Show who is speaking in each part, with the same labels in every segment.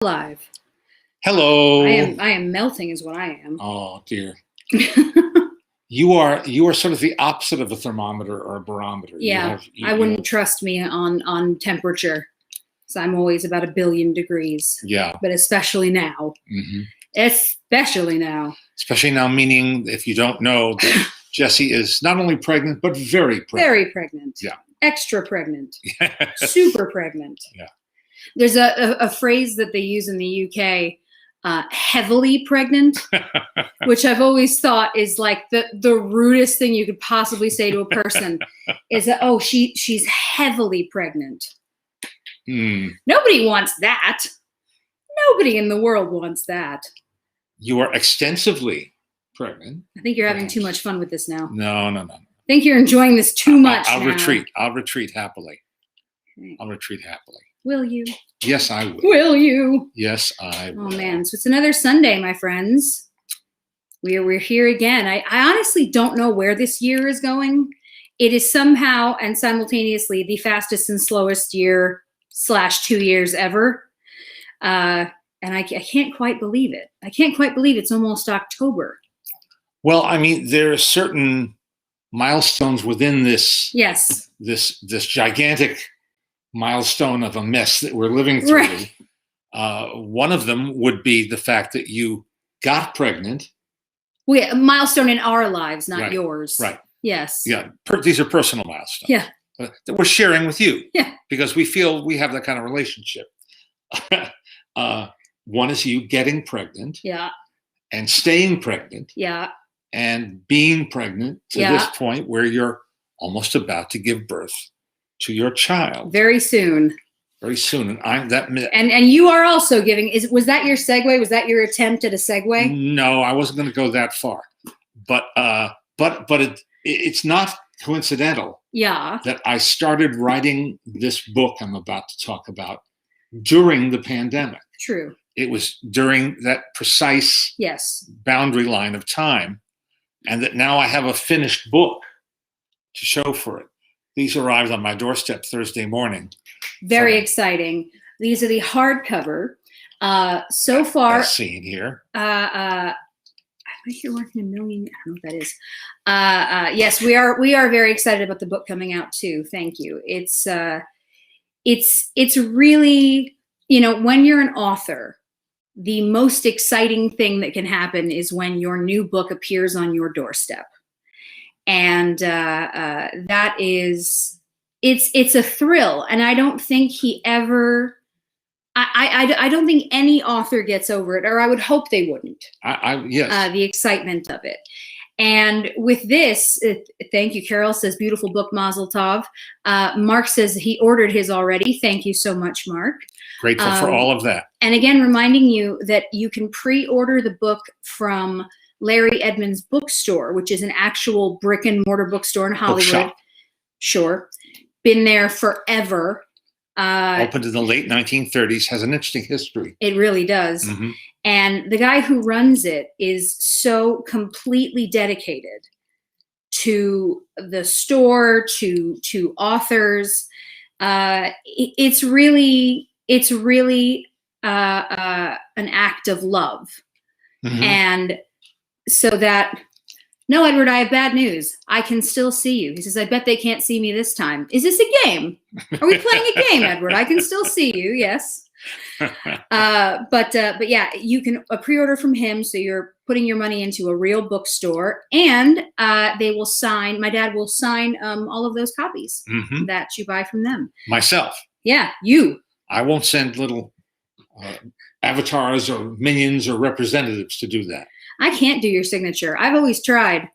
Speaker 1: Live.
Speaker 2: Hello.
Speaker 1: I am melting is what I am.
Speaker 2: Oh dear. You are sort of the opposite of a thermometer or a barometer.
Speaker 1: Yeah, I wouldn't trust me on temperature. So I'm always about 1 billion degrees.
Speaker 2: Yeah.
Speaker 1: But especially now.
Speaker 2: Mm-hmm.
Speaker 1: Especially now.
Speaker 2: Especially now, meaning if you don't know, Jessie is not only pregnant, but very pregnant.
Speaker 1: Very pregnant.
Speaker 2: Yeah.
Speaker 1: Extra pregnant. Super pregnant.
Speaker 2: Yeah.
Speaker 1: There's a phrase that they use in the UK, heavily pregnant, which I've always thought is like the rudest thing you could possibly say to a person is that, oh, she's heavily pregnant.
Speaker 2: Mm.
Speaker 1: Nobody wants that. Nobody in the world wants that.
Speaker 2: You are extensively pregnant.
Speaker 1: I think you're having too much fun with this now.
Speaker 2: No.
Speaker 1: I think you're enjoying this too much
Speaker 2: I'll
Speaker 1: now.
Speaker 2: retreat. I'll retreat happily. I'll retreat happily.
Speaker 1: Will you?
Speaker 2: Yes, I will.
Speaker 1: Will you?
Speaker 2: Yes, I will.
Speaker 1: Oh, man. So it's another Sunday, my friends. We're here again. I honestly don't know where this year is going. It is somehow and simultaneously the fastest and slowest year / 2 years ever. And I can't quite believe it. I can't quite believe it's almost October.
Speaker 2: Well, I mean, there are certain milestones within this.
Speaker 1: Yes.
Speaker 2: This gigantic milestone of a mess that we're living through.
Speaker 1: Right.
Speaker 2: One of them would be the fact that you got pregnant.
Speaker 1: A milestone in our lives, not
Speaker 2: Right.
Speaker 1: yours.
Speaker 2: Right.
Speaker 1: Yes.
Speaker 2: Yeah. These are personal milestones.
Speaker 1: Yeah.
Speaker 2: That we're sharing with you.
Speaker 1: Yeah.
Speaker 2: Because we feel we have that kind of relationship. One is you getting pregnant.
Speaker 1: Yeah.
Speaker 2: And staying pregnant.
Speaker 1: Yeah.
Speaker 2: And being pregnant to this point where you're almost about to give birth to your child.
Speaker 1: Very soon.
Speaker 2: Very soon. And
Speaker 1: and you are also giving, was that your segue? Was that your attempt at a segue?
Speaker 2: No, I wasn't going to go that far. But it's not coincidental.
Speaker 1: Yeah.
Speaker 2: That I started writing this book I'm about to talk about during the pandemic.
Speaker 1: True.
Speaker 2: It was during that precise boundary line of time. And that now I have a finished book to show for it. These arrived on my doorstep Thursday morning.
Speaker 1: Very exciting. These are the hardcover. So far,
Speaker 2: as seen here.
Speaker 1: I think you're working a million. I don't know what that is. Yes, we are very excited about the book coming out too. Thank you. It's really, when you're an author, the most exciting thing that can happen is when your new book appears on your doorstep. And that is, it's a thrill. And I don't think he ever, I don't think any author gets over it, or I would hope they wouldn't.
Speaker 2: Yes.
Speaker 1: The excitement of it. And with this, thank you, Carol says, beautiful book, Mazel Tov. Mark says he ordered his already. Thank you so much, Mark.
Speaker 2: Grateful for all of that.
Speaker 1: And again, reminding you that you can pre-order the book from Larry Edmunds Bookstore, which is an actual brick and mortar bookstore in Hollywood.
Speaker 2: Bookshop.
Speaker 1: Sure. Been there forever.
Speaker 2: Opened in the late 1930s, has an interesting history.
Speaker 1: It really does.
Speaker 2: Mm-hmm.
Speaker 1: And the guy who runs it is so completely dedicated to the store, to authors. It's really an act of love. Mm-hmm. And so that, no, Edward, I have bad news. I can still see you. He says, I bet they can't see me this time. Is this a game? Are we playing a game, Edward? I can still see you. Yes. But yeah, you can pre-order from him. So you're putting your money into a real bookstore, and they will sign, my dad will sign all of those copies that you buy from them.
Speaker 2: Myself.
Speaker 1: Yeah, you.
Speaker 2: I won't send little avatars or minions or representatives to do that.
Speaker 1: I can't do your signature. I've always tried,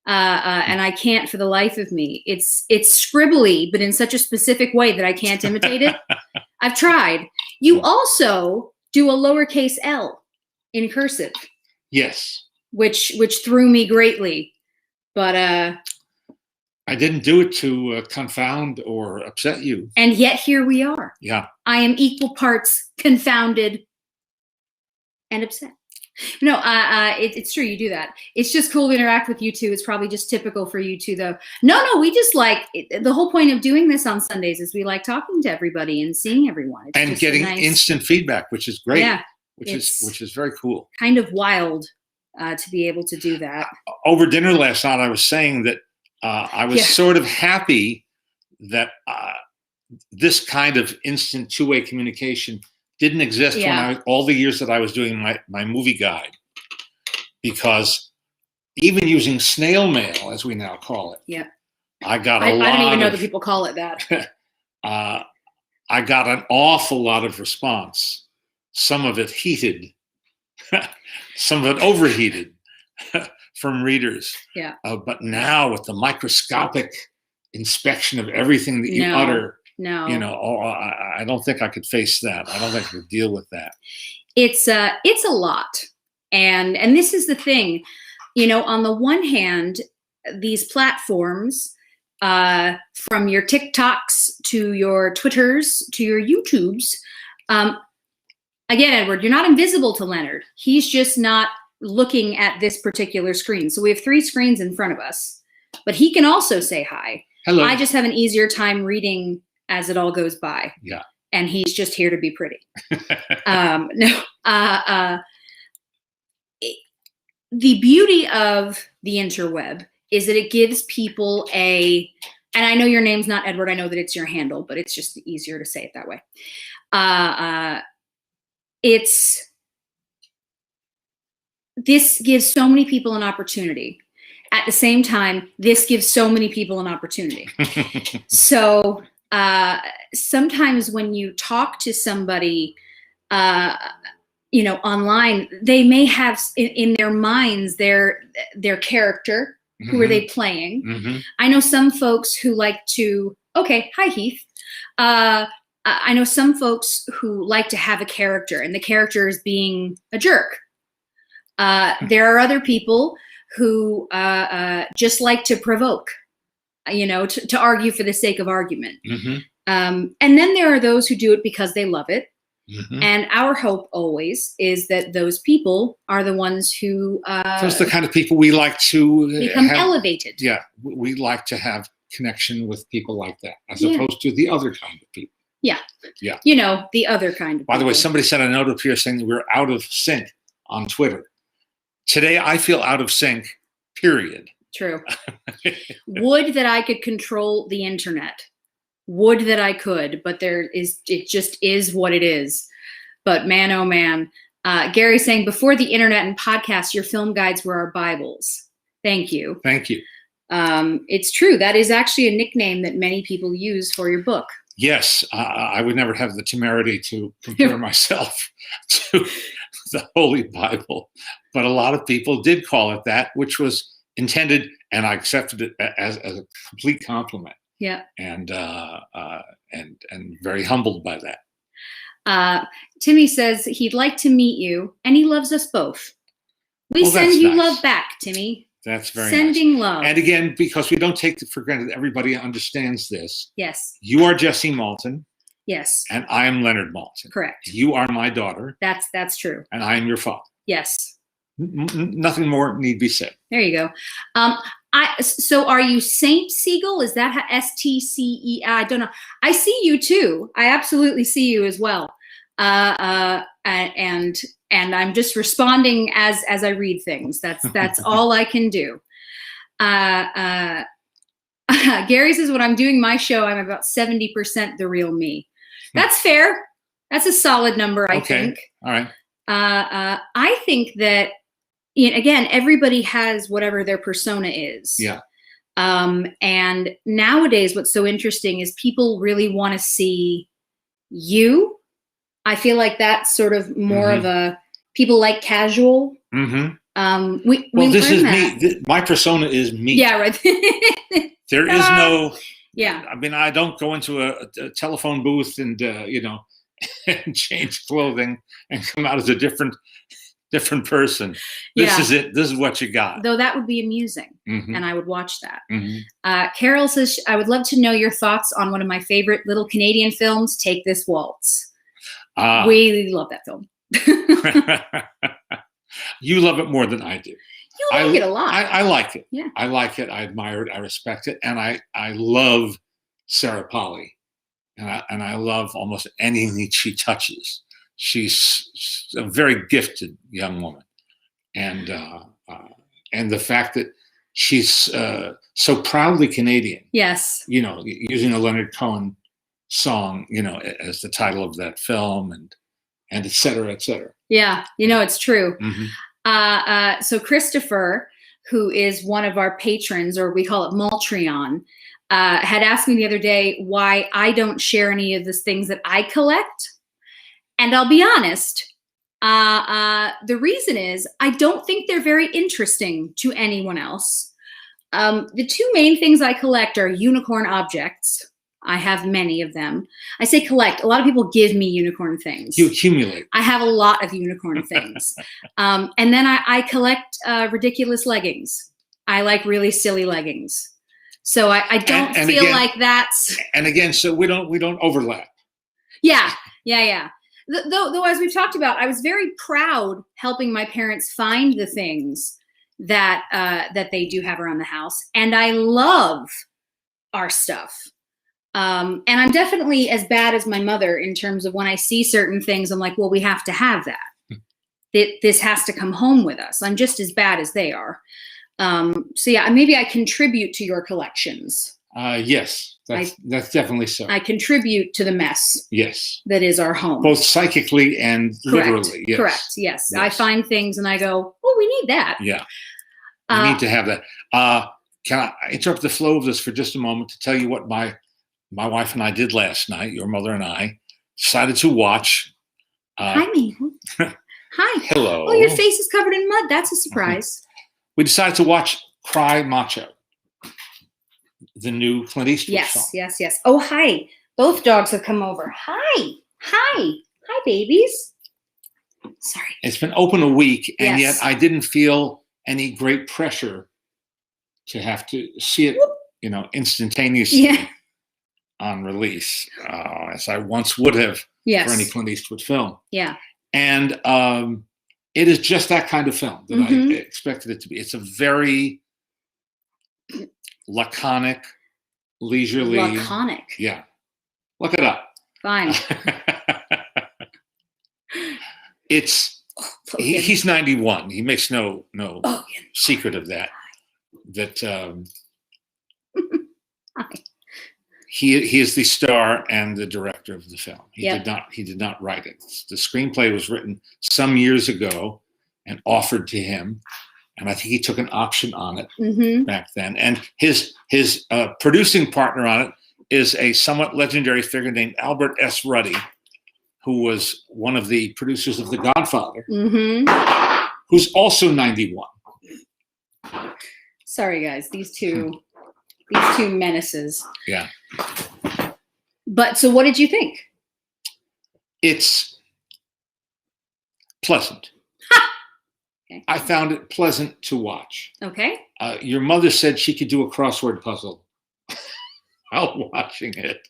Speaker 1: and I can't for the life of me. It's scribbly, but in such a specific way that I can't imitate it. I've tried. You also do a lowercase L in cursive.
Speaker 2: Yes.
Speaker 1: Which threw me greatly, but
Speaker 2: I didn't do it to confound or upset you.
Speaker 1: And yet here we are.
Speaker 2: Yeah.
Speaker 1: I am equal parts confounded and upset. No, it's true. You do that. It's just cool to interact with you two. It's probably just typical for you two, though. No, we just like the whole point of doing this on Sundays is we like talking to everybody and seeing everyone. It's
Speaker 2: and getting instant feedback, which is great.
Speaker 1: Yeah,
Speaker 2: which is very cool.
Speaker 1: Kind of wild to be able to do that.
Speaker 2: Over dinner last night, I was saying that I was sort of happy that this kind of instant two-way communication didn't exist when all the years that I was doing my movie guide, because even using snail mail, as we now call it, I got a lot. I don't even know that people call it that. I got an awful lot of response. Some of it heated, some of it overheated from readers.
Speaker 1: Yeah.
Speaker 2: But now with the microscopic inspection of everything that you utter.
Speaker 1: No,
Speaker 2: I don't think I could face that. I don't think I could deal with that.
Speaker 1: It's a lot, and this is the thing, on the one hand, these platforms, from your TikToks to your Twitters to your YouTubes, again, Edward, you're not invisible to Leonard. He's just not looking at this particular screen. So we have 3 screens in front of us, but he can also say hi.
Speaker 2: Hello.
Speaker 1: I just have an easier time reading as it all goes by.
Speaker 2: Yeah.
Speaker 1: And he's just here to be pretty. The beauty of the interweb is that it gives people and I know your name's not Edward, I know that it's your handle, but it's just easier to say it that way. This gives so many people an opportunity. At the same time, this gives so many people an opportunity. So sometimes when you talk to somebody, online, they may have in their minds their character. Mm-hmm. Who are they playing? Mm-hmm. I know some folks who like to. Okay, hi Heath. I know some folks who like to have a character, and the character is being a jerk. There are other people who just like to provoke, to argue for the sake of argument. Mm-hmm. And then there are those who do it because they love it. Mm-hmm. And our hope always is that those people are the ones who...
Speaker 2: those are the kind of people we like to...
Speaker 1: become elevated.
Speaker 2: Yeah, we like to have connection with people like that, as opposed to the other kind of people.
Speaker 1: Yeah.
Speaker 2: Yeah.
Speaker 1: The other kind of people.
Speaker 2: By the way, somebody sent a note up here saying that we're out of sync on Twitter. Today, I feel out of sync, period.
Speaker 1: True. Would that I could control the internet. Would that I could, but it just is what it is. But man, oh man. Gary's saying, before the internet and podcasts, your film guides were our Bibles. Thank you.
Speaker 2: Thank you.
Speaker 1: It's true. That is actually a nickname that many people use for your book.
Speaker 2: Yes. I would never have the temerity to compare myself to the Holy Bible. But a lot of people did call it that, which was intended, and I accepted it as a complete compliment.
Speaker 1: Yeah.
Speaker 2: And very humbled by that.
Speaker 1: Timmy says he'd like to meet you, and he loves us both. We send you love back, Timmy.
Speaker 2: That's very
Speaker 1: Sending
Speaker 2: nice.
Speaker 1: Love.
Speaker 2: And again, because we don't take it for granted that everybody understands this.
Speaker 1: Yes.
Speaker 2: You are Jesse Maltin.
Speaker 1: Yes.
Speaker 2: And I am Leonard Maltin.
Speaker 1: Correct.
Speaker 2: You are my daughter.
Speaker 1: That's true.
Speaker 2: And I am your father.
Speaker 1: Yes.
Speaker 2: Nothing more need be said.
Speaker 1: There you go. So are you Saint Siegel? Is that how STCEI? I don't know. I see you too. I absolutely see you as well. And I'm just responding as I read things. That's all I can do. Gary says, when I'm doing my show, I'm about 70% the real me. That's fair. That's a solid number, I think.
Speaker 2: All right.
Speaker 1: I think that, again, everybody has whatever their persona is.
Speaker 2: Yeah.
Speaker 1: And nowadays, what's so interesting is people really want to see you. I feel like that's sort of more of a, people like casual. Mm-hmm.
Speaker 2: This is me. My persona is me.
Speaker 1: Yeah, right.
Speaker 2: There is no.
Speaker 1: Yeah.
Speaker 2: I mean, I don't go into a telephone booth and and change clothing and come out as a different person. This is it. This is what you got.
Speaker 1: Though that would be amusing, and I would watch that. Mm-hmm. Carol says, I would love to know your thoughts on one of my favorite little Canadian films, Take This Waltz. We love that film.
Speaker 2: You love it more than I do.
Speaker 1: You like it a lot.
Speaker 2: I like it.
Speaker 1: Yeah.
Speaker 2: I like it. I admire it. I respect it. And I love Sarah Polley. And I love almost anything she touches. She's a very gifted young woman. And the fact that she's so proudly Canadian.
Speaker 1: Yes.
Speaker 2: You know, using a Leonard Cohen song, you know, as the title of that film, and et cetera, et cetera.
Speaker 1: Yeah, you know, it's true.
Speaker 2: Mm-hmm.
Speaker 1: So Christopher, who is one of our patrons, or we call it Maltrin, had asked me the other day why I don't share any of the things that I collect. And I'll be honest, the reason is I don't think they're very interesting to anyone else. The two main things I collect are unicorn objects. I have many of them. I say collect. A lot of people give me unicorn things.
Speaker 2: You accumulate.
Speaker 1: I have a lot of unicorn things. And then I collect ridiculous leggings. I like really silly leggings. So I don't feel like that's.
Speaker 2: And again, so we don't overlap.
Speaker 1: Yeah. Though, as we've talked about, I was very proud helping my parents find the things that they do have around the house, and I love our stuff. And I'm definitely as bad as my mother in terms of when I see certain things, I'm like, well, we have to have that. This has to come home with us. I'm just as bad as they are. So yeah, maybe I contribute to your collections.
Speaker 2: Yes, that's definitely so.
Speaker 1: I contribute to the mess.
Speaker 2: Yes.
Speaker 1: That is our home.
Speaker 2: Both psychically and literally. Yes.
Speaker 1: Correct. Yes. I find things and I go, oh, we need that.
Speaker 2: Yeah. We need to have that. Can I interrupt the flow of this for just a moment to tell you what my wife and I did last night? Your mother and I decided to watch.
Speaker 1: Hi, Mabel. Hi.
Speaker 2: Hello.
Speaker 1: Oh, your face is covered in mud. That's a surprise.
Speaker 2: We decided to watch Cry Macho, the new Clint Eastwood song.
Speaker 1: Yes. Oh, hi. Both dogs have come over. Hi, babies. Sorry.
Speaker 2: It's been open a week, and yet I didn't feel any great pressure to have to see it, you know, instantaneously on release, as I once would have for any Clint Eastwood film. Yeah. And it is just that kind of film that I expected it to be. It's a very laconic, leisurely.
Speaker 1: Laconic.
Speaker 2: Yeah. Look it up.
Speaker 1: Fine.
Speaker 2: He's 91. He makes no secret of that. He is the star and the director of the film. He did not write it. The screenplay was written some years ago and offered to him, and I think he took an option on it back then. And his producing partner on it is a somewhat legendary figure named Albert S. Ruddy, who was one of the producers of The Godfather, who's also 91.
Speaker 1: Sorry, guys. These two menaces.
Speaker 2: Yeah.
Speaker 1: But so what did you think?
Speaker 2: It's pleasant.
Speaker 1: Okay.
Speaker 2: I found it pleasant to watch.
Speaker 1: Okay.
Speaker 2: Your mother said she could do a crossword puzzle while watching it.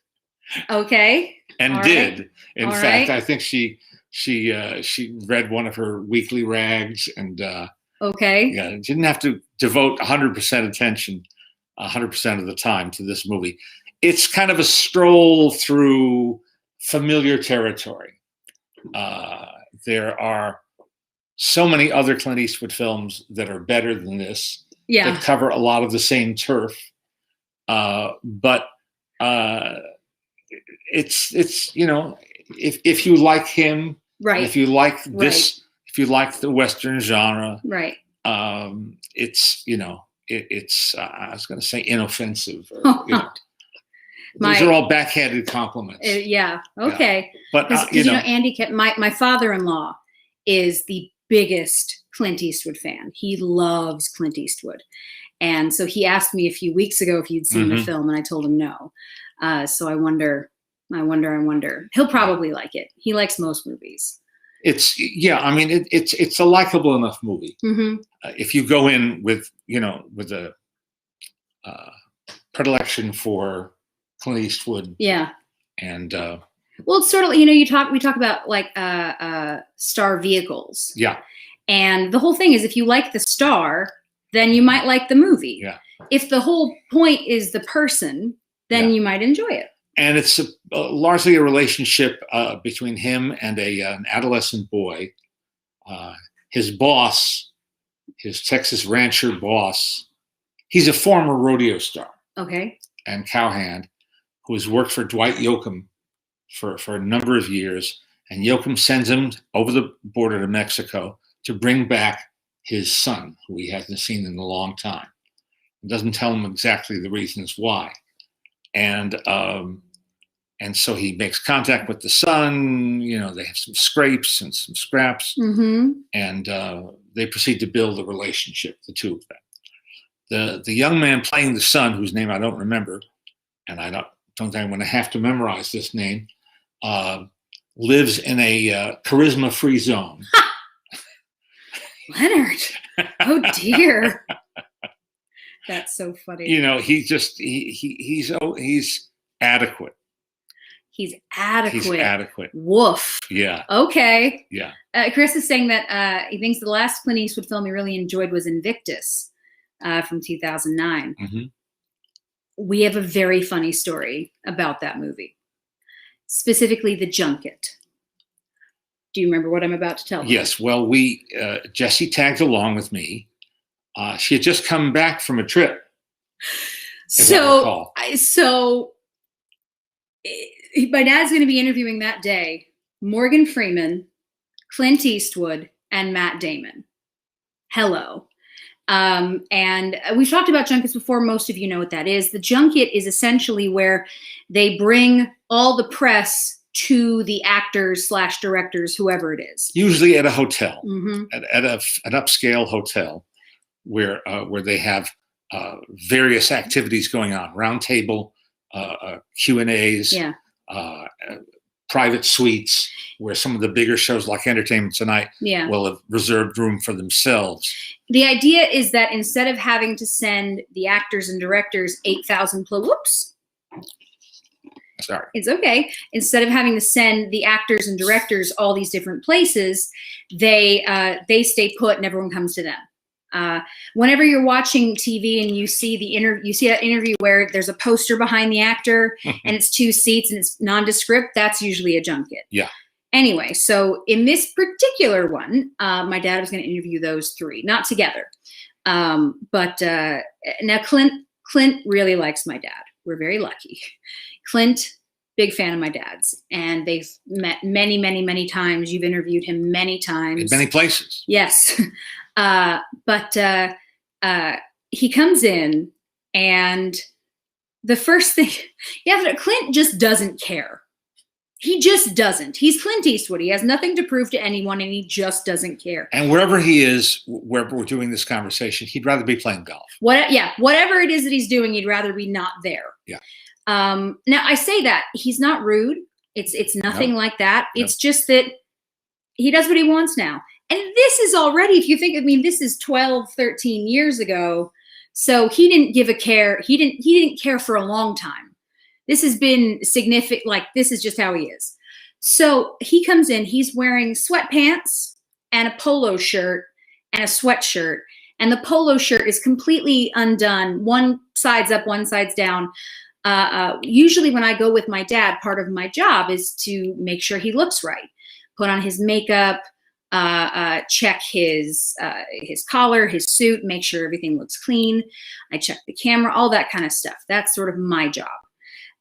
Speaker 2: Okay. And did. In fact, I think she read one of her weekly rags and didn't have to devote 100% attention 100% of the time to this movie. It's kind of a stroll through familiar territory. There are so many other Clint Eastwood films that are better than this, that cover a lot of the same turf. But it's you know, if you like him, if you like this, if you like the Western genre, it's, you know, it's I was going to say inoffensive. Or, you know, these are all backhanded compliments.
Speaker 1: Okay.
Speaker 2: Yeah.
Speaker 1: But you know, Andy, my father-in-law is the biggest Clint Eastwood fan. He loves Clint Eastwood. And so he asked me a few weeks ago if you'd seen the film, and I told him no. So I wonder. He'll probably like it. He likes most movies.
Speaker 2: I mean, it's a likable enough movie. If you go in with a predilection for Clint Eastwood. Yeah. And well, it's sort of, you know, we talk about like star vehicles. Yeah.
Speaker 1: And the whole thing is, if you like the star, then you might like the movie.
Speaker 2: Yeah.
Speaker 1: If the whole point is the person, then you might enjoy it.
Speaker 2: And it's largely a relationship between him and an adolescent boy. His boss, his Texas rancher boss, he's a former rodeo star.
Speaker 1: Okay.
Speaker 2: And cowhand who has worked for Dwight Yoakam for a number of years. And Yoakam sends him over the border to Mexico to bring back his son, who he hasn't seen in a long time. It doesn't tell him exactly the reasons why. And so he makes contact with the son. You know, they have some scrapes and some scraps.
Speaker 1: Mm-hmm.
Speaker 2: And they proceed to build a relationship, the two of them. The young man playing the son, whose name I don't remember, and I don't think I'm going to have to memorize this name, lives in a charisma-free zone.
Speaker 1: Leonard. Oh dear. That's so funny.
Speaker 2: You know, he's adequate.
Speaker 1: He's adequate.
Speaker 2: He's adequate.
Speaker 1: Woof.
Speaker 2: Yeah.
Speaker 1: Okay.
Speaker 2: Yeah.
Speaker 1: Chris is saying that he thinks the last Clint Eastwood film he really enjoyed was Invictus from 2009.
Speaker 2: Mm-hmm.
Speaker 1: We have a very funny story about that movie, specifically the junket. Do you remember what I'm about to tell you?
Speaker 2: Yes. Well, Jessie tagged along with me. She had just come back from a trip.
Speaker 1: So my dad's going to be interviewing that day Morgan Freeman, Clint Eastwood, and Matt Damon. Hello. And we've talked about junkets before. Most of you know what that is. The junket is essentially where they bring all the press to the actors / directors, whoever it is.
Speaker 2: Usually at a hotel,
Speaker 1: mm-hmm.
Speaker 2: at an upscale hotel, where they have various activities going on, round table, Q&As, private suites, where some of the bigger shows like Entertainment Tonight will have reserved room for themselves.
Speaker 1: The idea is that instead of having to send the actors and directors 8,000 whoops.
Speaker 2: Sorry.
Speaker 1: It's okay. Instead of having to send the actors and directors all these different places, they stay put and everyone comes to them. Whenever you're watching TV and you see that interview where there's a poster behind the actor and it's 2 seats and it's nondescript, that's usually a junket.
Speaker 2: Yeah.
Speaker 1: Anyway, so in this particular one, my dad was going to interview those 3, not together. But now Clint really likes my dad. We're very lucky. Clint, big fan of my dad's, and they've met many, many, many times. You've interviewed him many times.
Speaker 2: In many places.
Speaker 1: Yes. But he comes in, and the first thing, Clint just doesn't care. He just doesn't. He's Clint Eastwood. He has nothing to prove to anyone, and he just doesn't care.
Speaker 2: And wherever he is, wherever we're doing this conversation, he'd rather be playing golf.
Speaker 1: Whatever it is that he's doing, he'd rather be not there.
Speaker 2: Yeah.
Speaker 1: Now, I say that. He's not rude. It's nothing like that. It's just that he does what he wants now. And this is already, if you think, this is 12, 13 years ago. So he didn't give a care. He didn't care for a long time. This has been significant. Like, this is just how he is. So he comes in, he's wearing sweatpants and a polo shirt and a sweatshirt. And the polo shirt is completely undone. One side's up, one side's down. Usually when I go with my dad, part of my job is to make sure he looks right. Put on his makeup, check his collar, his suit, make sure everything looks clean. I check the camera, all that kind of stuff. That's sort of my job.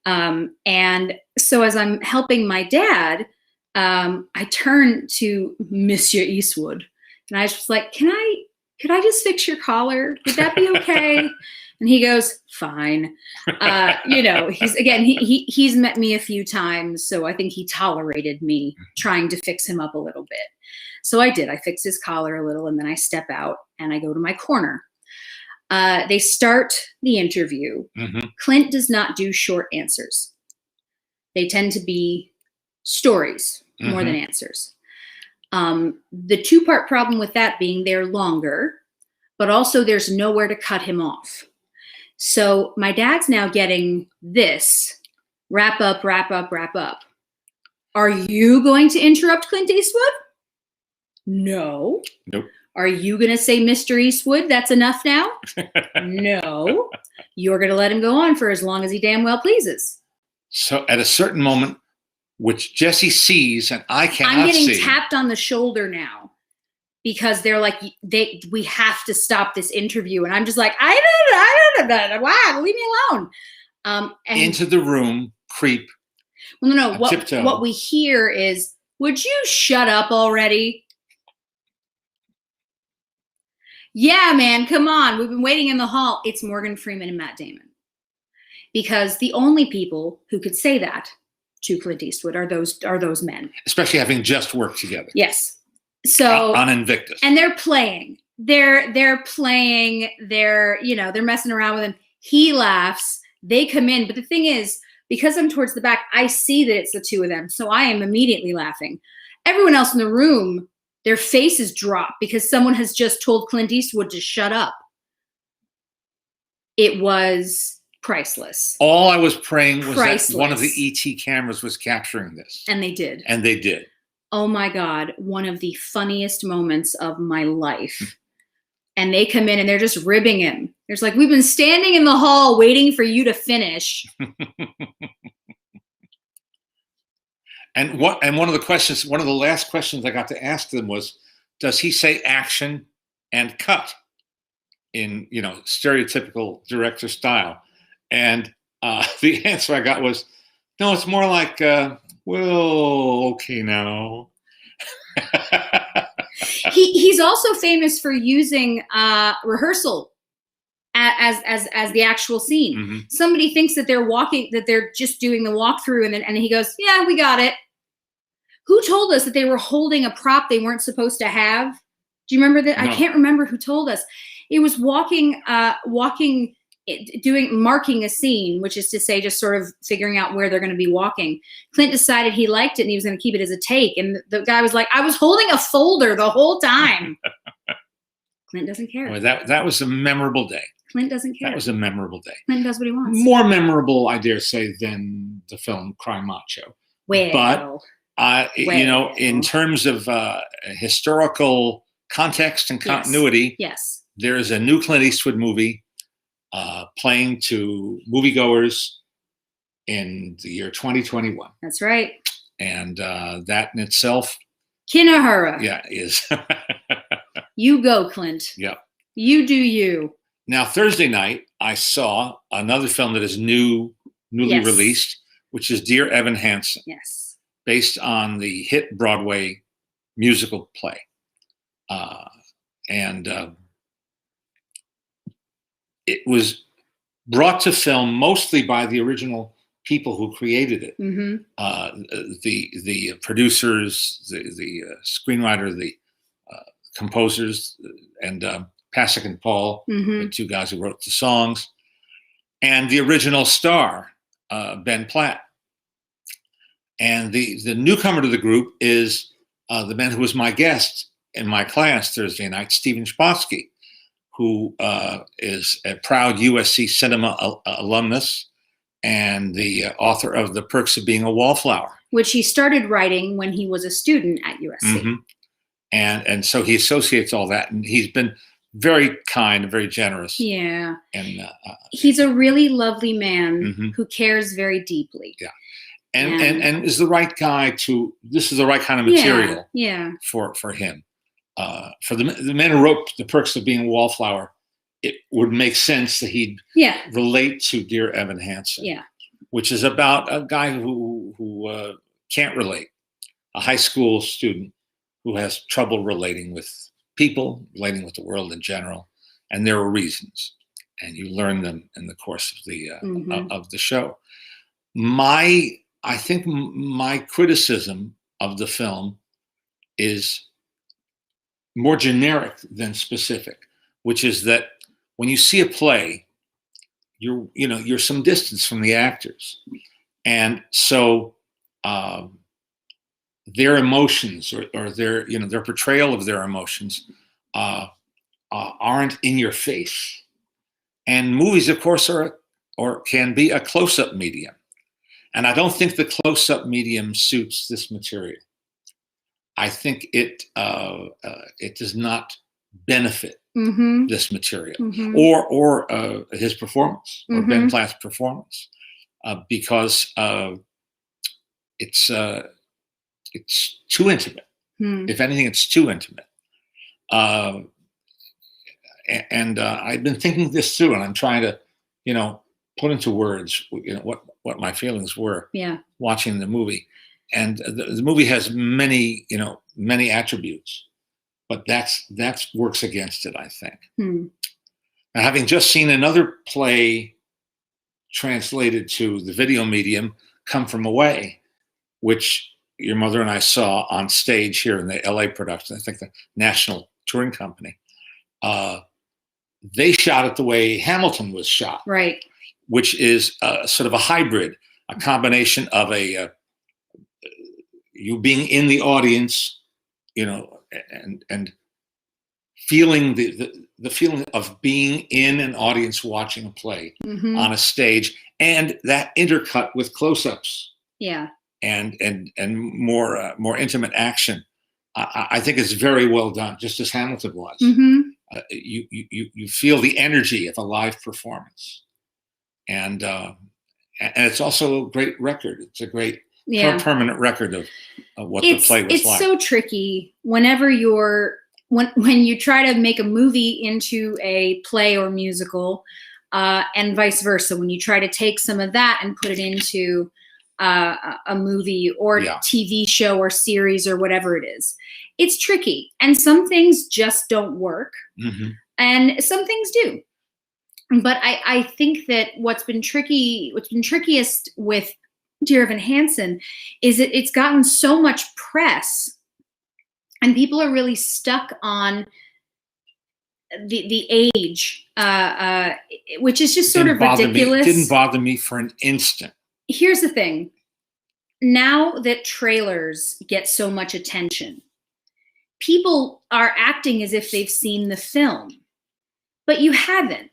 Speaker 1: And so as I'm helping my dad, I turn to Monsieur Eastwood and I was just like, could I just fix your collar? Would that be okay? And he goes, fine. He's met me a few times, so I think he tolerated me trying to fix him up a little bit. So I did. I fixed his collar a little, and then I step out and I go to my corner. They start the interview. Mm-hmm. Clint does not do short answers. They tend to be stories more than answers. The 2-part problem with that being they're longer, but also there's nowhere to cut him off. So my dad's now getting this wrap up. Are you going to interrupt Clint Eastwood? No.
Speaker 2: Nope.
Speaker 1: Are you going to say, Mr. Eastwood, that's enough now? No. You're going to let him go on for as long as he damn well pleases.
Speaker 2: So at a certain moment, which Jesse sees and I cannot see.
Speaker 1: I'm getting tapped on the shoulder now because they're like, we have to stop this interview. And I'm just like, I don't know. Wow, leave me alone. And
Speaker 2: into the room, creep.
Speaker 1: Well, no. What we hear is, would you shut up already? Yeah, man, come on. We've been waiting in the hall. It's Morgan Freeman and Matt Damon. Because the only people who could say that to Clint Eastwood are those men. Especially
Speaker 2: having just worked together.
Speaker 1: Yes. So
Speaker 2: on Invictus.
Speaker 1: And they're playing. They're playing, they're messing around with him. He laughs. They come in. But the thing is, because I'm towards the back, I see that it's the two of them. So I am immediately laughing. Everyone else in the room, their faces drop because someone has just told Clint Eastwood to shut up. It was priceless.
Speaker 2: All I was praying was that one of the ET cameras was capturing this.
Speaker 1: And they did.
Speaker 2: And they did.
Speaker 1: Oh my God, one of the funniest moments of my life. And they come in and they're just ribbing him. There's like, we've been standing in the hall waiting for you to finish.
Speaker 2: And one of the last questions I got to ask them was, does he say action and cut in, stereotypical director style? And the answer I got was, no, it's more like, well, okay now.
Speaker 1: He's also famous for using rehearsal as the actual scene. Mm-hmm. Somebody thinks that they're just doing the walkthrough, and he goes, yeah, we got it. Who told us that they were holding a prop they weren't supposed to have? Do you remember that? No. I can't remember who told us. It was marking a scene, which is to say just sort of figuring out where they're going to be walking. Clint decided he liked it and he was going to keep it as a take. And the guy was like, I was holding a folder the whole time. Clint doesn't care.
Speaker 2: Well, that was a memorable day.
Speaker 1: Clint doesn't care.
Speaker 2: That was a memorable day.
Speaker 1: Clint does what he wants.
Speaker 2: More memorable, I dare say, than the film Cry Macho.
Speaker 1: Well,
Speaker 2: in terms of historical context and continuity,
Speaker 1: yes.
Speaker 2: There is a new Clint Eastwood movie playing to moviegoers in the year 2021.
Speaker 1: That's right.
Speaker 2: And that in itself,
Speaker 1: Kinahara.
Speaker 2: Yeah, is.
Speaker 1: You go, Clint.
Speaker 2: Yeah.
Speaker 1: You do you.
Speaker 2: Now, Thursday night, I saw another film that is newly released, which is Dear Evan Hansen.
Speaker 1: Yes.
Speaker 2: Based on the hit Broadway musical play. It was brought to film mostly by the original people who created it.
Speaker 1: Mm-hmm.
Speaker 2: The producers, the screenwriter, the composers, and Pasek and Paul, the two guys who wrote the songs, and the original star, Ben Platt. And the newcomer to the group is the man who was my guest in my class Thursday night, Stephen Chbosky, who is a proud USC cinema alumnus and the author of The Perks of Being a Wallflower,
Speaker 1: which he started writing when he was a student at USC.
Speaker 2: Mm-hmm. And so he associates all that, and he's been very kind, very generous.
Speaker 1: Yeah.
Speaker 2: And
Speaker 1: he's a really lovely man who cares very deeply.
Speaker 2: Yeah. And is the right guy this is the right kind of material for him. For the man who wrote The Perks of Being a Wallflower, it would make sense that he'd relate to Dear Evan Hansen, which is about a guy who can't relate, a high school student who has trouble relating with people, relating with the world in general, and there are reasons, and you learn them in the course of the show. I think my criticism of the film is more generic than specific, which is that when you see a play, you're some distance from the actors, and so their emotions or their portrayal of their emotions aren't in your face. And movies, of course, can be a close-up medium. And I don't think the close-up medium suits this material. I think it does not benefit this material or his performance or Ben Platt's performance because it's too intimate. If anything, it's too intimate. And I've been thinking this through, and I'm trying to, put into words, what my feelings were watching the movie. And the movie has many attributes, but that works against it, I think. Now, having just seen another play translated to the video medium, Come From Away, which your mother and I saw on stage here in the LA production, I think the National Touring Company, they shot it the way Hamilton was shot.
Speaker 1: Right.
Speaker 2: Which is sort of a hybrid, a combination of you being in the audience, and feeling the feeling of being in an audience watching a play on a stage, and that intercut with close-ups.
Speaker 1: Yeah.
Speaker 2: And more intimate action. I think it's very well done, just as Hamilton was. You feel the energy of a live performance, and it's also a great record. It's a great permanent record of what the play was like.
Speaker 1: It's so tricky whenever when you try to make a movie into a play or musical, and vice versa. When you try to take some of that and put it into a movie or TV show or series or whatever it is, it's tricky. And some things just don't work, and some things do. But I think that what's been trickiest with Dear Evan Hansen is it's gotten so much press, and people are really stuck on the age, which is just sort of ridiculous.
Speaker 2: It didn't bother me for an instant.
Speaker 1: Here's the thing. Now that trailers get so much attention, people are acting as if they've seen the film, but you haven't.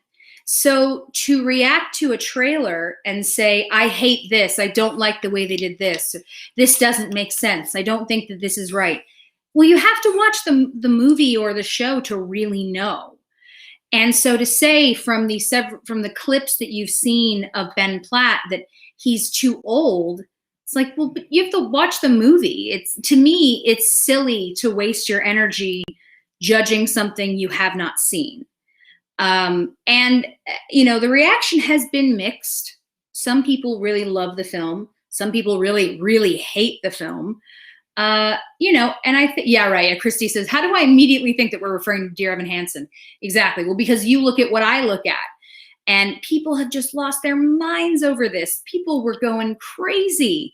Speaker 1: So to react to a trailer and say, I hate this, I don't like the way they did this doesn't make sense, I don't think that this is right. Well, you have to watch the movie or the show to really know. And so to say from the clips that you've seen of Ben Platt that he's too old, it's like, well, but you have to watch the movie. To me, it's silly to waste your energy judging something you have not seen. And the reaction has been mixed. Some people really love the film. Some people really, really hate the film. And I think, right. Christy says, how do I immediately think that we're referring to Dear Evan Hansen? Exactly. Well, because you look at what I look at, and people have just lost their minds over this. People were going crazy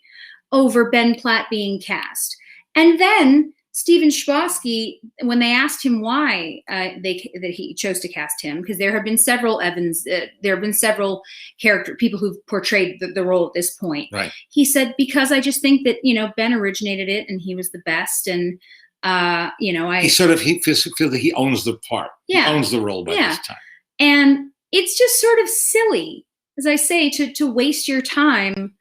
Speaker 1: over Ben Platt being cast. And then Stephen Chbosky, when they asked him why that he chose to cast him, because there have been several there have been several people who've portrayed the role at this point.
Speaker 2: Right.
Speaker 1: He said, because I just think that, Ben originated it and he was the best. And, he feels
Speaker 2: that he owns the part.
Speaker 1: Yeah.
Speaker 2: He owns the role by this time. And
Speaker 1: it's just sort of silly, as I say, to waste your time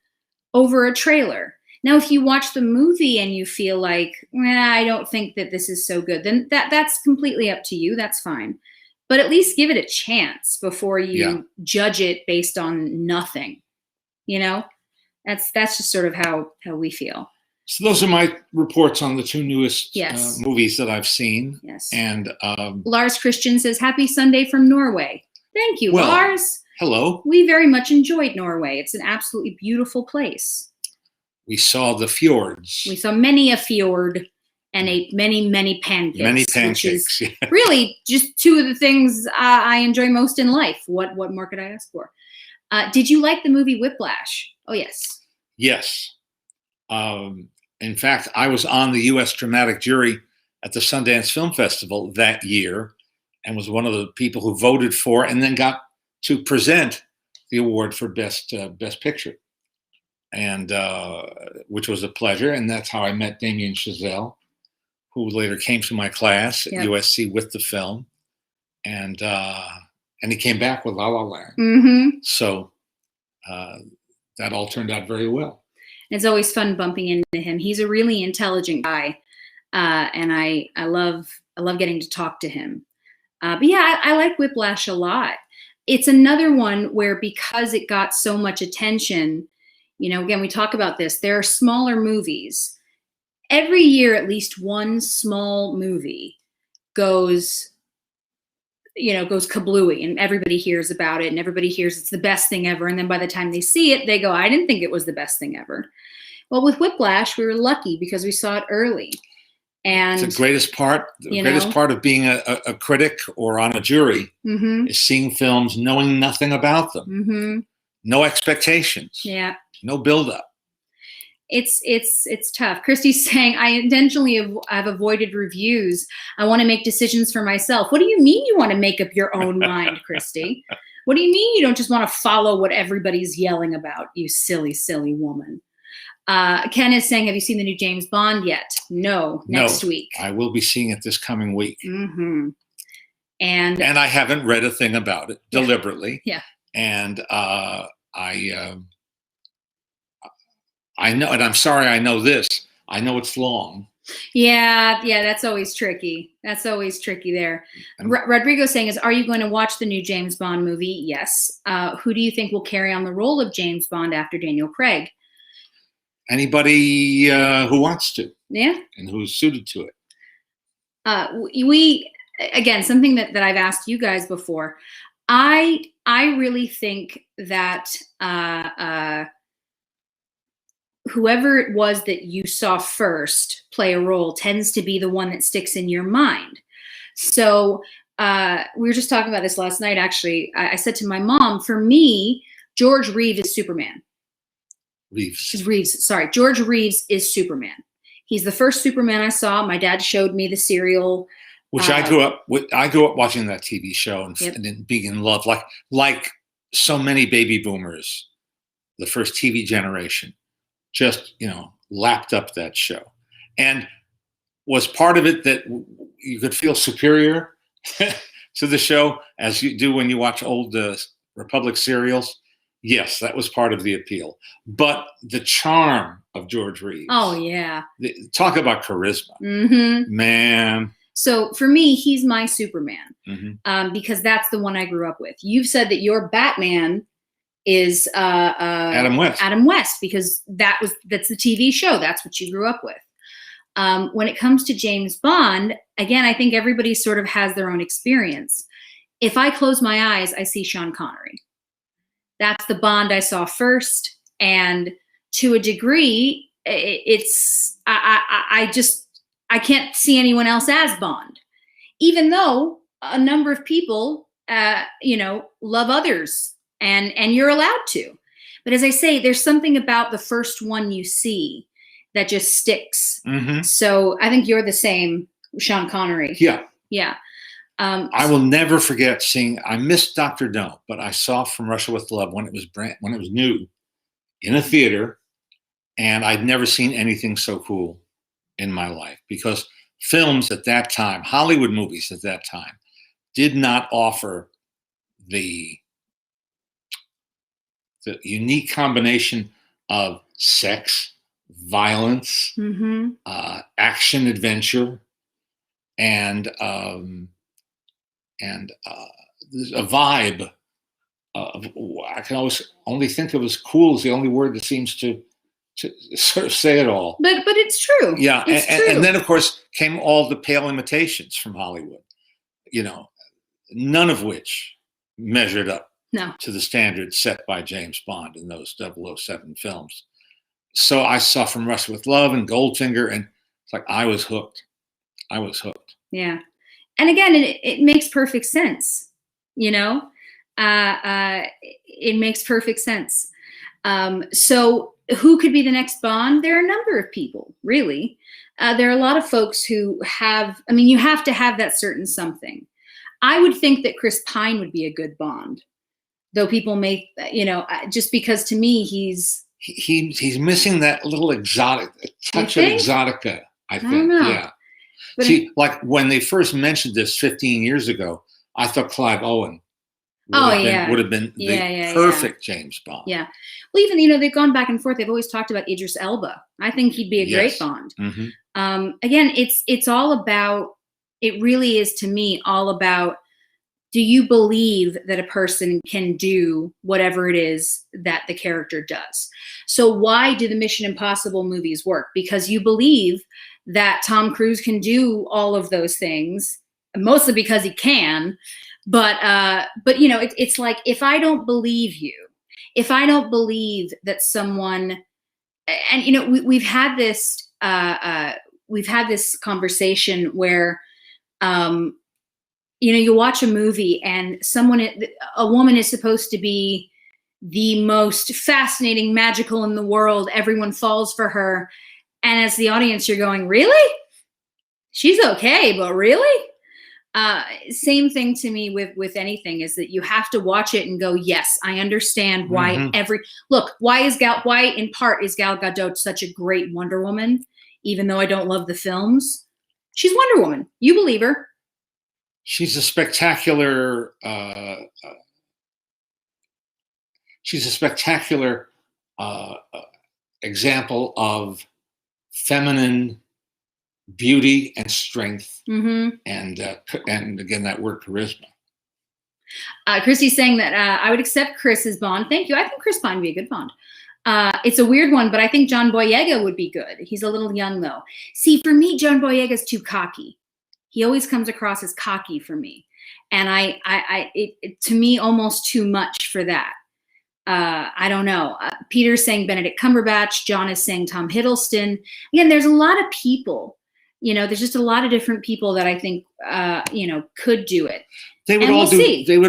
Speaker 1: over a trailer. Now, if you watch the movie and you feel like, I don't think that this is so good, then that's completely up to you. That's fine. But at least give it a chance before you judge it based on nothing. That's just sort of how we feel.
Speaker 2: So those are my reports on the two newest movies that I've seen.
Speaker 1: Yes.
Speaker 2: And
Speaker 1: Lars Christian says, happy Sunday from Norway. Thank you, Lars.
Speaker 2: Hello.
Speaker 1: We very much enjoyed Norway. It's an absolutely beautiful place.
Speaker 2: We saw the fjords.
Speaker 1: We saw many a fjord and ate many, many pancakes.
Speaker 2: Many pancakes.
Speaker 1: Which is really just two of the things I enjoy most in life. What more could I ask for? Did you like the movie Whiplash? Oh, yes.
Speaker 2: Yes. In fact, I was on the U.S. dramatic jury at the Sundance Film Festival that year and was one of the people who voted for and then got to present the award for Best Picture. And which was a pleasure, and that's how I met Damien Chazelle, who later came to my class at USC with the film, and he came back with La La Land.
Speaker 1: Mm-hmm.
Speaker 2: So that all turned out very well.
Speaker 1: It's always fun bumping into him. He's a really intelligent guy. and I love getting to talk to him. But yeah, I like Whiplash a lot. It's another one where, because it got so much attention, again, we talk about this, there are smaller movies. Every year, at least one small movie goes kablooey, and everybody hears about it, and everybody hears it's the best thing ever. And then by the time they see it, they go, I didn't think it was the best thing ever. Well, with Whiplash, we were lucky because we saw it early. And
Speaker 2: it's the greatest part. The greatest part of being a critic or on a jury is seeing films, knowing nothing about them, no expectations, no buildup.
Speaker 1: It's tough. Christy's saying, I intentionally have avoided reviews. I want to make decisions for myself. What do you mean you want to make up your own mind, Christy? What do you mean you don't just want to follow what everybody's yelling about, you silly, silly woman? Ken is saying, have you seen the new James Bond yet? No, next week.
Speaker 2: I will be seeing it this coming week.
Speaker 1: And
Speaker 2: I haven't read a thing about it deliberately.
Speaker 1: Yeah.
Speaker 2: And I know, and I'm sorry, I know this. I know it's long.
Speaker 1: Yeah, that's always tricky. That's always tricky there. Rodrigo saying, are you going to watch the new James Bond movie? Yes. Who do you think will carry on the role of James Bond after Daniel Craig?
Speaker 2: Anybody who wants to.
Speaker 1: Yeah.
Speaker 2: And who's suited to it.
Speaker 1: We again, something that I've asked you guys before. I really think that whoever it was that you saw first play a role tends to be the one that sticks in your mind. So we were just talking about this last night, actually. I said to my mom, for me, George Reeves is Superman. George Reeves is Superman. He's the first Superman I saw. My dad showed me the serial.
Speaker 2: Which I grew up watching that TV show and then being in love, like so many baby boomers, the first TV generation, just lapped up that show. And was part of it that you could feel superior to the show as you do when you watch old Republic serials? Yes, that was part of the appeal. But the charm of George Reeves.
Speaker 1: Oh, yeah.
Speaker 2: Talk about charisma. Man.
Speaker 1: So for me, he's my Superman because that's the one I grew up with. You've said that your Batman is
Speaker 2: Adam West.
Speaker 1: Adam West, because that's the TV show. That's what you grew up with. When it comes to James Bond, again, I think everybody sort of has their own experience. If I close my eyes, I see Sean Connery. That's the Bond I saw first, and to a degree, I can't see anyone else as Bond, even though a number of people, love others, and you're allowed to. But as I say, there's something about the first one you see that just sticks. So I think you're the same, Sean Connery. Yeah.
Speaker 2: I will never forget seeing. I missed Dr. No, but I saw From Russia with Love when it was new in a theater, and I'd never seen anything so cool in my life, because films at that time, Hollywood movies at that time, did not offer the unique combination of sex, violence, action, adventure, and there's a vibe of, I can always only think of as cool as the only word that seems to sort of say it all.
Speaker 1: But it's true.
Speaker 2: Yeah,
Speaker 1: it's true.
Speaker 2: And then of course came all the pale imitations from Hollywood, none of which measured up to the standards set by James Bond in those 007 films. So I saw From Russia with Love and Goldfinger, and it's like I was hooked.
Speaker 1: Yeah. And again, it makes perfect sense, it makes perfect sense. So who could be the next Bond? There are a number of people, really. There are a lot of folks who you have to have that certain something. I would think that Chris Pine would be a good Bond, though people may, just because to me, he's
Speaker 2: missing that little touch of exotica, I think. I don't know. Yeah. But like when they first mentioned this 15 years ago, I thought Clive Owen would have been the perfect James Bond.
Speaker 1: Yeah. Well, even, they've gone back and forth. They've always talked about Idris Elba. I think he'd be a great Bond. Again, it's all about, it really is to me all about, do you believe that a person can do whatever it is that the character does? So why do the Mission Impossible movies work? Because you believe that Tom Cruise can do all of those things, mostly because he can. But it's like, if I don't believe you, if I don't believe that someone, and we've had this conversation where, you watch a movie and a woman is supposed to be the most fascinating, magical in the world. Everyone falls for her. And as the audience, you're going, really? She's okay, but really? Same thing to me with anything, is that you have to watch it and go, yes, I understand why why in part is Gal Gadot such a great Wonder Woman, even though I don't love the films. She's Wonder Woman. You believe her.
Speaker 2: She's a spectacular example of feminine beauty and strength, and again, that word charisma.
Speaker 1: Christy's saying that I would accept Chris as Bond. Thank you. I think Chris Bond would be a good Bond. It's a weird one, but I think John Boyega would be good. He's a little young, though. See, for me, John Boyega's too cocky. He always comes across as cocky for me, and to me, almost too much for that. I don't know. Peter's saying Benedict Cumberbatch. John is saying Tom Hiddleston. Again, there's a lot of people. There's just a lot of different people that I think could do it.
Speaker 2: They would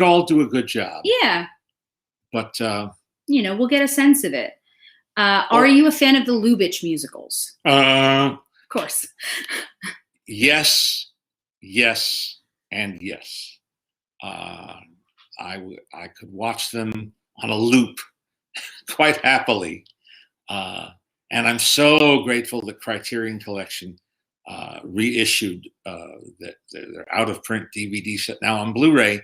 Speaker 2: all do a good job.
Speaker 1: Yeah.
Speaker 2: But
Speaker 1: we'll get a sense of it. Are you a fan of the Lubitsch musicals? Of course.
Speaker 2: Yes, and yes. I could watch them on a loop quite happily. And I'm so grateful the Criterion Collection reissued their out of print DVD set now on Blu-ray,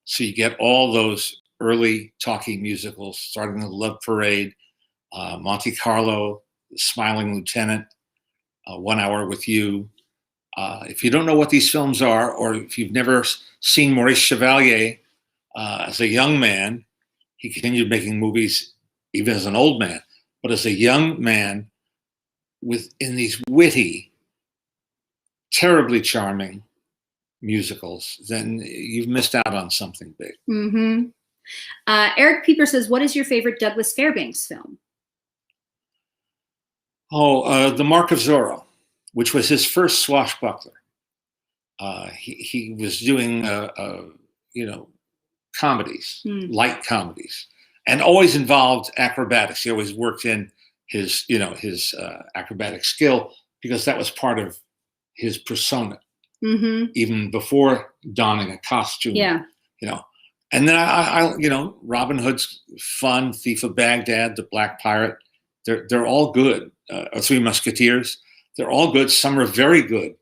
Speaker 2: so you get all those early talkie musicals, starting with Love Parade, Monte Carlo, The Smiling Lieutenant, 1 Hour with You. If you don't know what these films are, or if you've never seen Maurice Chevalier as a young man, he continued making movies even as an old man, but as a young man in these witty, terribly charming musicals, then you've missed out on something big.
Speaker 1: Eric Pieper says, what is your favorite Douglas Fairbanks film?
Speaker 2: The Mark of Zorro, which was his first swashbuckler. He was doing, comedies, light comedies, and always involved acrobatics. He always worked in his acrobatic skill, because that was part of his persona, even before donning a costume. Yeah. And then I Robin Hood's fun, Thief of Baghdad, The Black Pirate. They're all good. Three Musketeers. They're all good. Some are very good,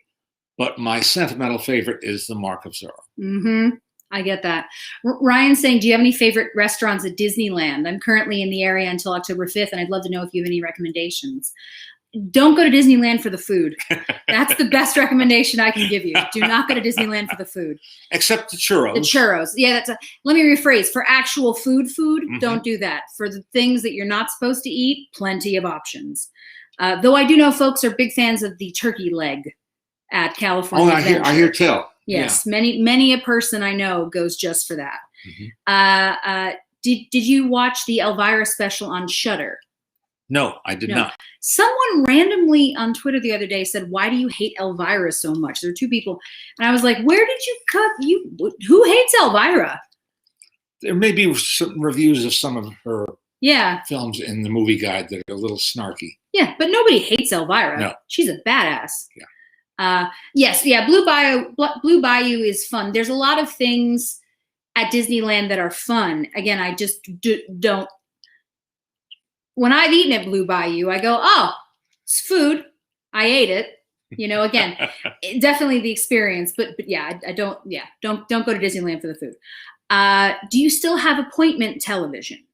Speaker 2: but my sentimental favorite is The Mark of Zorro.
Speaker 1: I get that. Ryan's saying, do you have any favorite restaurants at Disneyland? I'm currently in the area until October 5th, and I'd love to know if you have any recommendations. Don't go to Disneyland for the food. That's the best recommendation I can give you. Do not go to Disneyland for the food.
Speaker 2: Except the churros.
Speaker 1: The churros. Yeah, let me rephrase. For actual food, don't do that. For the things that you're not supposed to eat, plenty of options. Though I do know folks are big fans of the turkey leg at California.
Speaker 2: I hear tell.
Speaker 1: Yes, yeah. Many a person I know goes just for that. Did you watch the Elvira special on Shudder?
Speaker 2: No, I did not.
Speaker 1: Someone randomly on Twitter the other day said, why do you hate Elvira so much? There are two people. And I was like, where did you cut? Who hates Elvira?
Speaker 2: There may be some reviews of some of her films in the movie guide that are a little snarky.
Speaker 1: Yeah, but nobody hates Elvira. No. She's a badass. Yeah. Blue Bayou is fun. There's a lot of things at Disneyland that are fun. Again, I just don't. When I've eaten at Blue Bayou, I go, oh, it's food. I ate it. Again, definitely the experience. But yeah, I don't go to Disneyland for the food. Do you still have appointment television?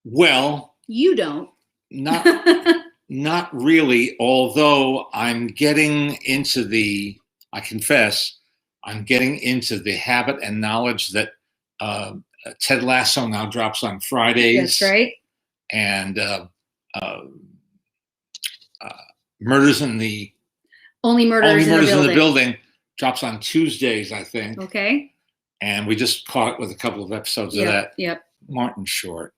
Speaker 2: Well,
Speaker 1: you don't.
Speaker 2: Not really, although I'm getting into I confess, I'm getting into the habit and knowledge that Ted Lasso now drops on Fridays.
Speaker 1: That's right.
Speaker 2: And Murders in the
Speaker 1: Only Murders in the Building
Speaker 2: drops on Tuesdays, I think.
Speaker 1: Okay.
Speaker 2: And we just caught it with a couple of episodes of that.
Speaker 1: Yep.
Speaker 2: Martin Short.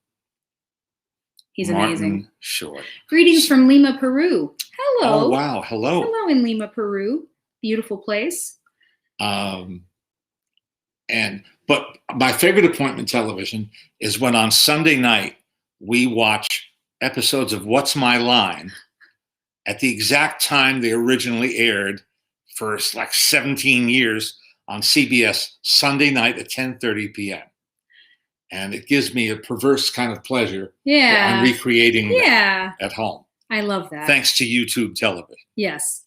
Speaker 1: He's amazing.
Speaker 2: Martin Short.
Speaker 1: Greetings from Lima, Peru. Hello.
Speaker 2: Oh, wow. Hello.
Speaker 1: Hello in Lima, Peru. Beautiful place.
Speaker 2: But my favorite appointment television is when on Sunday night we watch episodes of What's My Line at the exact time they originally aired for like 17 years on CBS Sunday night at 10:30 p.m. And it gives me a perverse kind of pleasure.
Speaker 1: Yeah.
Speaker 2: I'm recreating that at home.
Speaker 1: I love that.
Speaker 2: Thanks to YouTube television.
Speaker 1: Yes.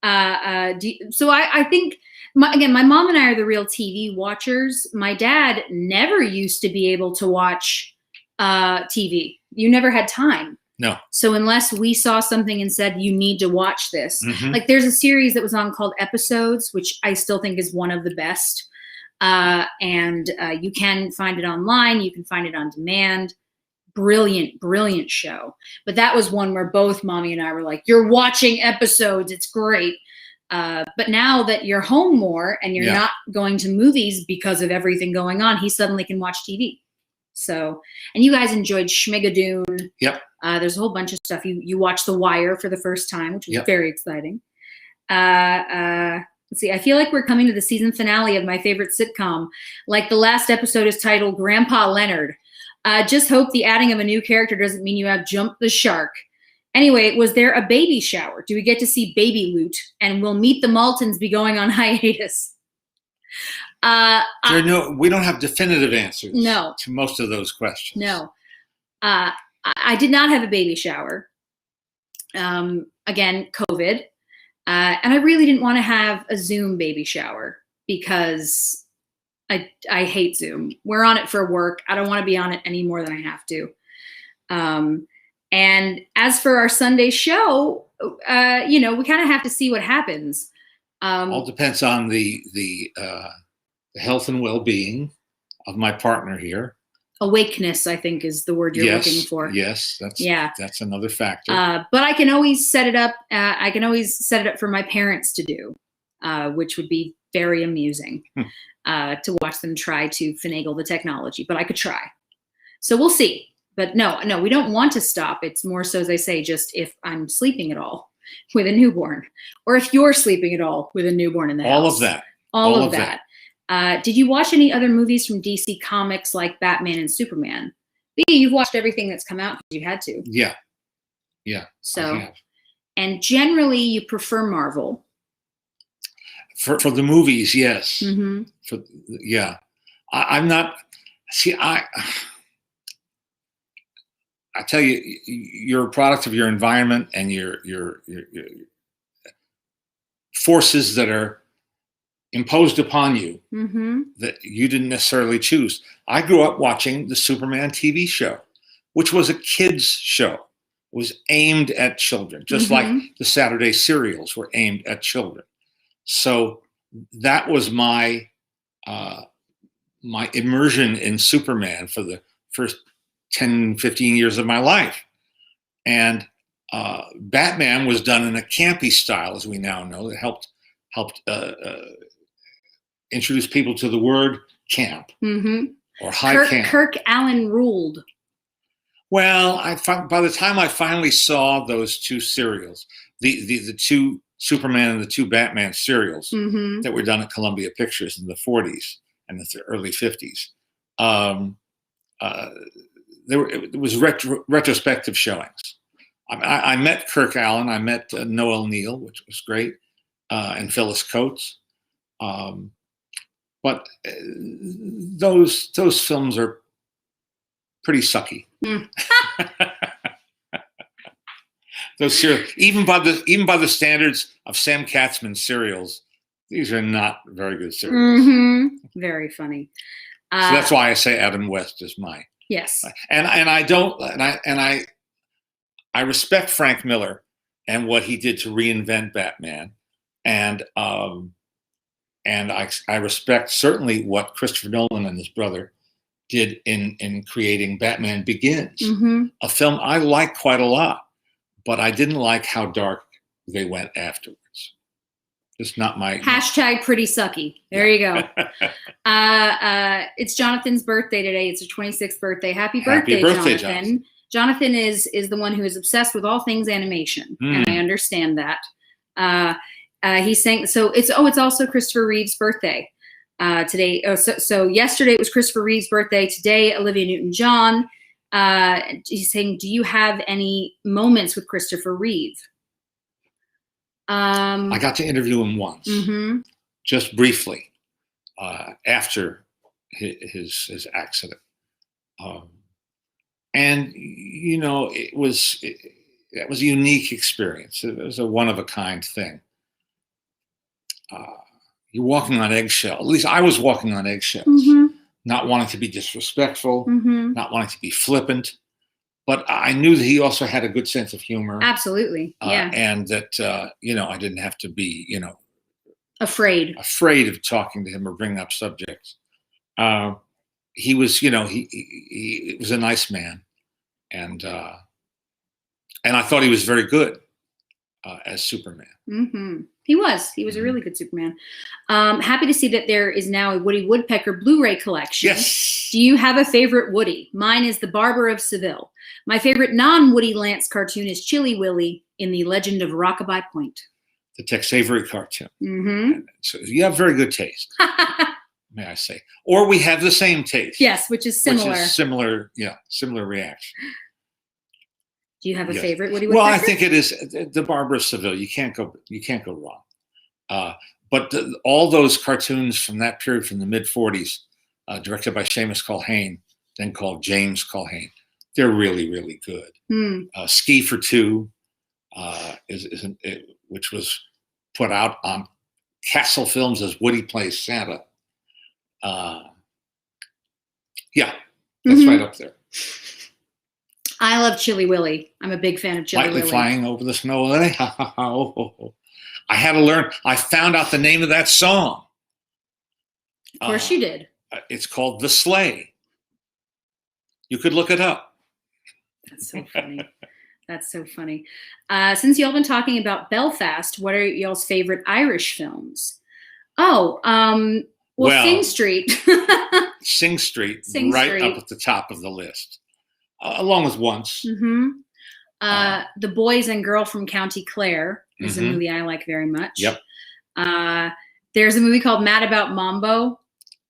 Speaker 1: So I think, my mom and I are the real TV watchers. My dad never used to be able to watch TV. You never had time.
Speaker 2: No.
Speaker 1: So unless we saw something and said, you need to watch this. Like there's a series that was on called Episodes, which I still think is one of the best. And you can find it online. You can find it on demand. Brilliant, brilliant show. But that was one where both mommy and I were like, you're watching Episodes. It's great. But now that you're home more and you're not going to movies because of everything going on, he suddenly can watch TV. So, and you guys enjoyed Schmigadoon.
Speaker 2: Yep.
Speaker 1: There's a whole bunch of stuff. You watched The Wire for the first time, which was very exciting. Let's see. I feel like we're coming to the season finale of my favorite sitcom. Like the last episode is titled Grandpa Leonard. Just hope the adding of a new character doesn't mean you have jumped the shark. Anyway, was there a baby shower? Do we get to see baby loot? And will Meet the Maltins be going on hiatus?
Speaker 2: We don't have definitive answers
Speaker 1: to
Speaker 2: most of those questions.
Speaker 1: No. I did not have a baby shower. Again, COVID. And I really didn't want to have a Zoom baby shower because I hate Zoom. We're on it for work. I don't want to be on it any more than I have to. And as for our Sunday show, we kind of have to see what happens.
Speaker 2: All depends on the health and well-being of my partner here.
Speaker 1: Awakeness, I think, is the word you're looking for.
Speaker 2: Yes, that's another factor.
Speaker 1: But I can always set it up. I can always set it up for my parents to do, which would be very amusing to watch them try to finagle the technology. But I could try. So we'll see. But no, we don't want to stop. It's more so, as I say, just if I'm sleeping at all with a newborn, or if you're sleeping at all with a newborn in the house. All of that. Did you watch any other movies from DC Comics like Batman and Superman? You've watched everything that's come out because you had to.
Speaker 2: Yeah.
Speaker 1: So, and generally you prefer Marvel.
Speaker 2: For the movies, yes.
Speaker 1: Mm-hmm.
Speaker 2: I'm not. See, I tell you, you're a product of your environment and your forces that are imposed upon you that you didn't necessarily choose. I grew up watching the Superman TV show, which was a kids show. It was aimed at children, just like the Saturday serials were aimed at children. So that was my immersion in Superman for the first 10, 15 years of my life. And Batman was done in a campy style, as we now know, that helped introduce people to the word camp or high camp.
Speaker 1: Kirk Allen ruled.
Speaker 2: Well, by the time I finally saw those two serials, the two Superman and the two Batman serials that were done at Columbia Pictures in the 40s and the early 50s, it was retrospective showings. I met Kirk Allen. I met Noel Neill, which was great, and Phyllis Coates. But those films are pretty sucky. Those serials, even by the standards of Sam Katzman's serials, These are not very good series.
Speaker 1: Mm-hmm. Very funny.
Speaker 2: So that's why I say Adam West is my.
Speaker 1: Yes.
Speaker 2: And I respect Frank Miller and what he did to reinvent Batman, and I respect certainly what Christopher Nolan and his brother did in creating Batman Begins, a film I like quite a lot, but I didn't like how dark they went afterwards. It's not my
Speaker 1: hashtag pretty sucky. There you go. It's Jonathan's birthday today. It's her 26th birthday. Happy birthday, Jonathan. Jonathan is the one who is obsessed with all things animation, and I understand that. He's saying so. It's also Christopher Reeve's birthday today. So yesterday it was Christopher Reeve's birthday. Today, Olivia Newton-John. He's saying, do you have any moments with Christopher Reeve?
Speaker 2: I got to interview him once, just briefly, after his accident. And you know, it was a unique experience. It was a one-of-a-kind thing. You're walking on eggshells. At least I was walking on eggshells, not wanting to be disrespectful, not wanting to be flippant. But I knew that he also had a good sense of humor. Absolutely, yeah. And that, I didn't have to be, afraid of talking to him or bringing up subjects. He was, he was a nice man. And I thought he was very good as Superman. He was a really good Superman. Happy to see that there is now a Woody Woodpecker Blu-ray collection. Yes. Do you have a favorite Woody? Mine is The Barber of Seville. My favorite non-Woody Lance cartoon is Chilly Willy in The Legend of Rockabye Point. The Tex Avery cartoon. So you have very good taste, may I say. Or we have the same taste. Yes, which is similar. Similar reaction. Do you have a favorite Woody Woodpecker? Well, I think it is The Barber of Seville. You can't go wrong. But all those cartoons from that period, from the mid-'40s, directed by Seamus Culhane, then called James Culhane, they're really, really good. Ski for Two, which was put out on Castle Films as Woody Plays Santa. That's right up there. I love Chilly Willy. I'm a big fan of Chilly Willy. Lightly Flying Over the Snow. I had to learn. I found out the name of that song. Of course you did. It's called The Sleigh. You could look it up. That's so funny. That's so funny. Since y'all been talking about Belfast, what are y'all's favorite Irish films? Well, Sing Street. Sing Street, right up at the top of the list. Along with Once. The Boys and Girl from County Clare is a movie I like very much. Yep. There's a movie called Mad About Mambo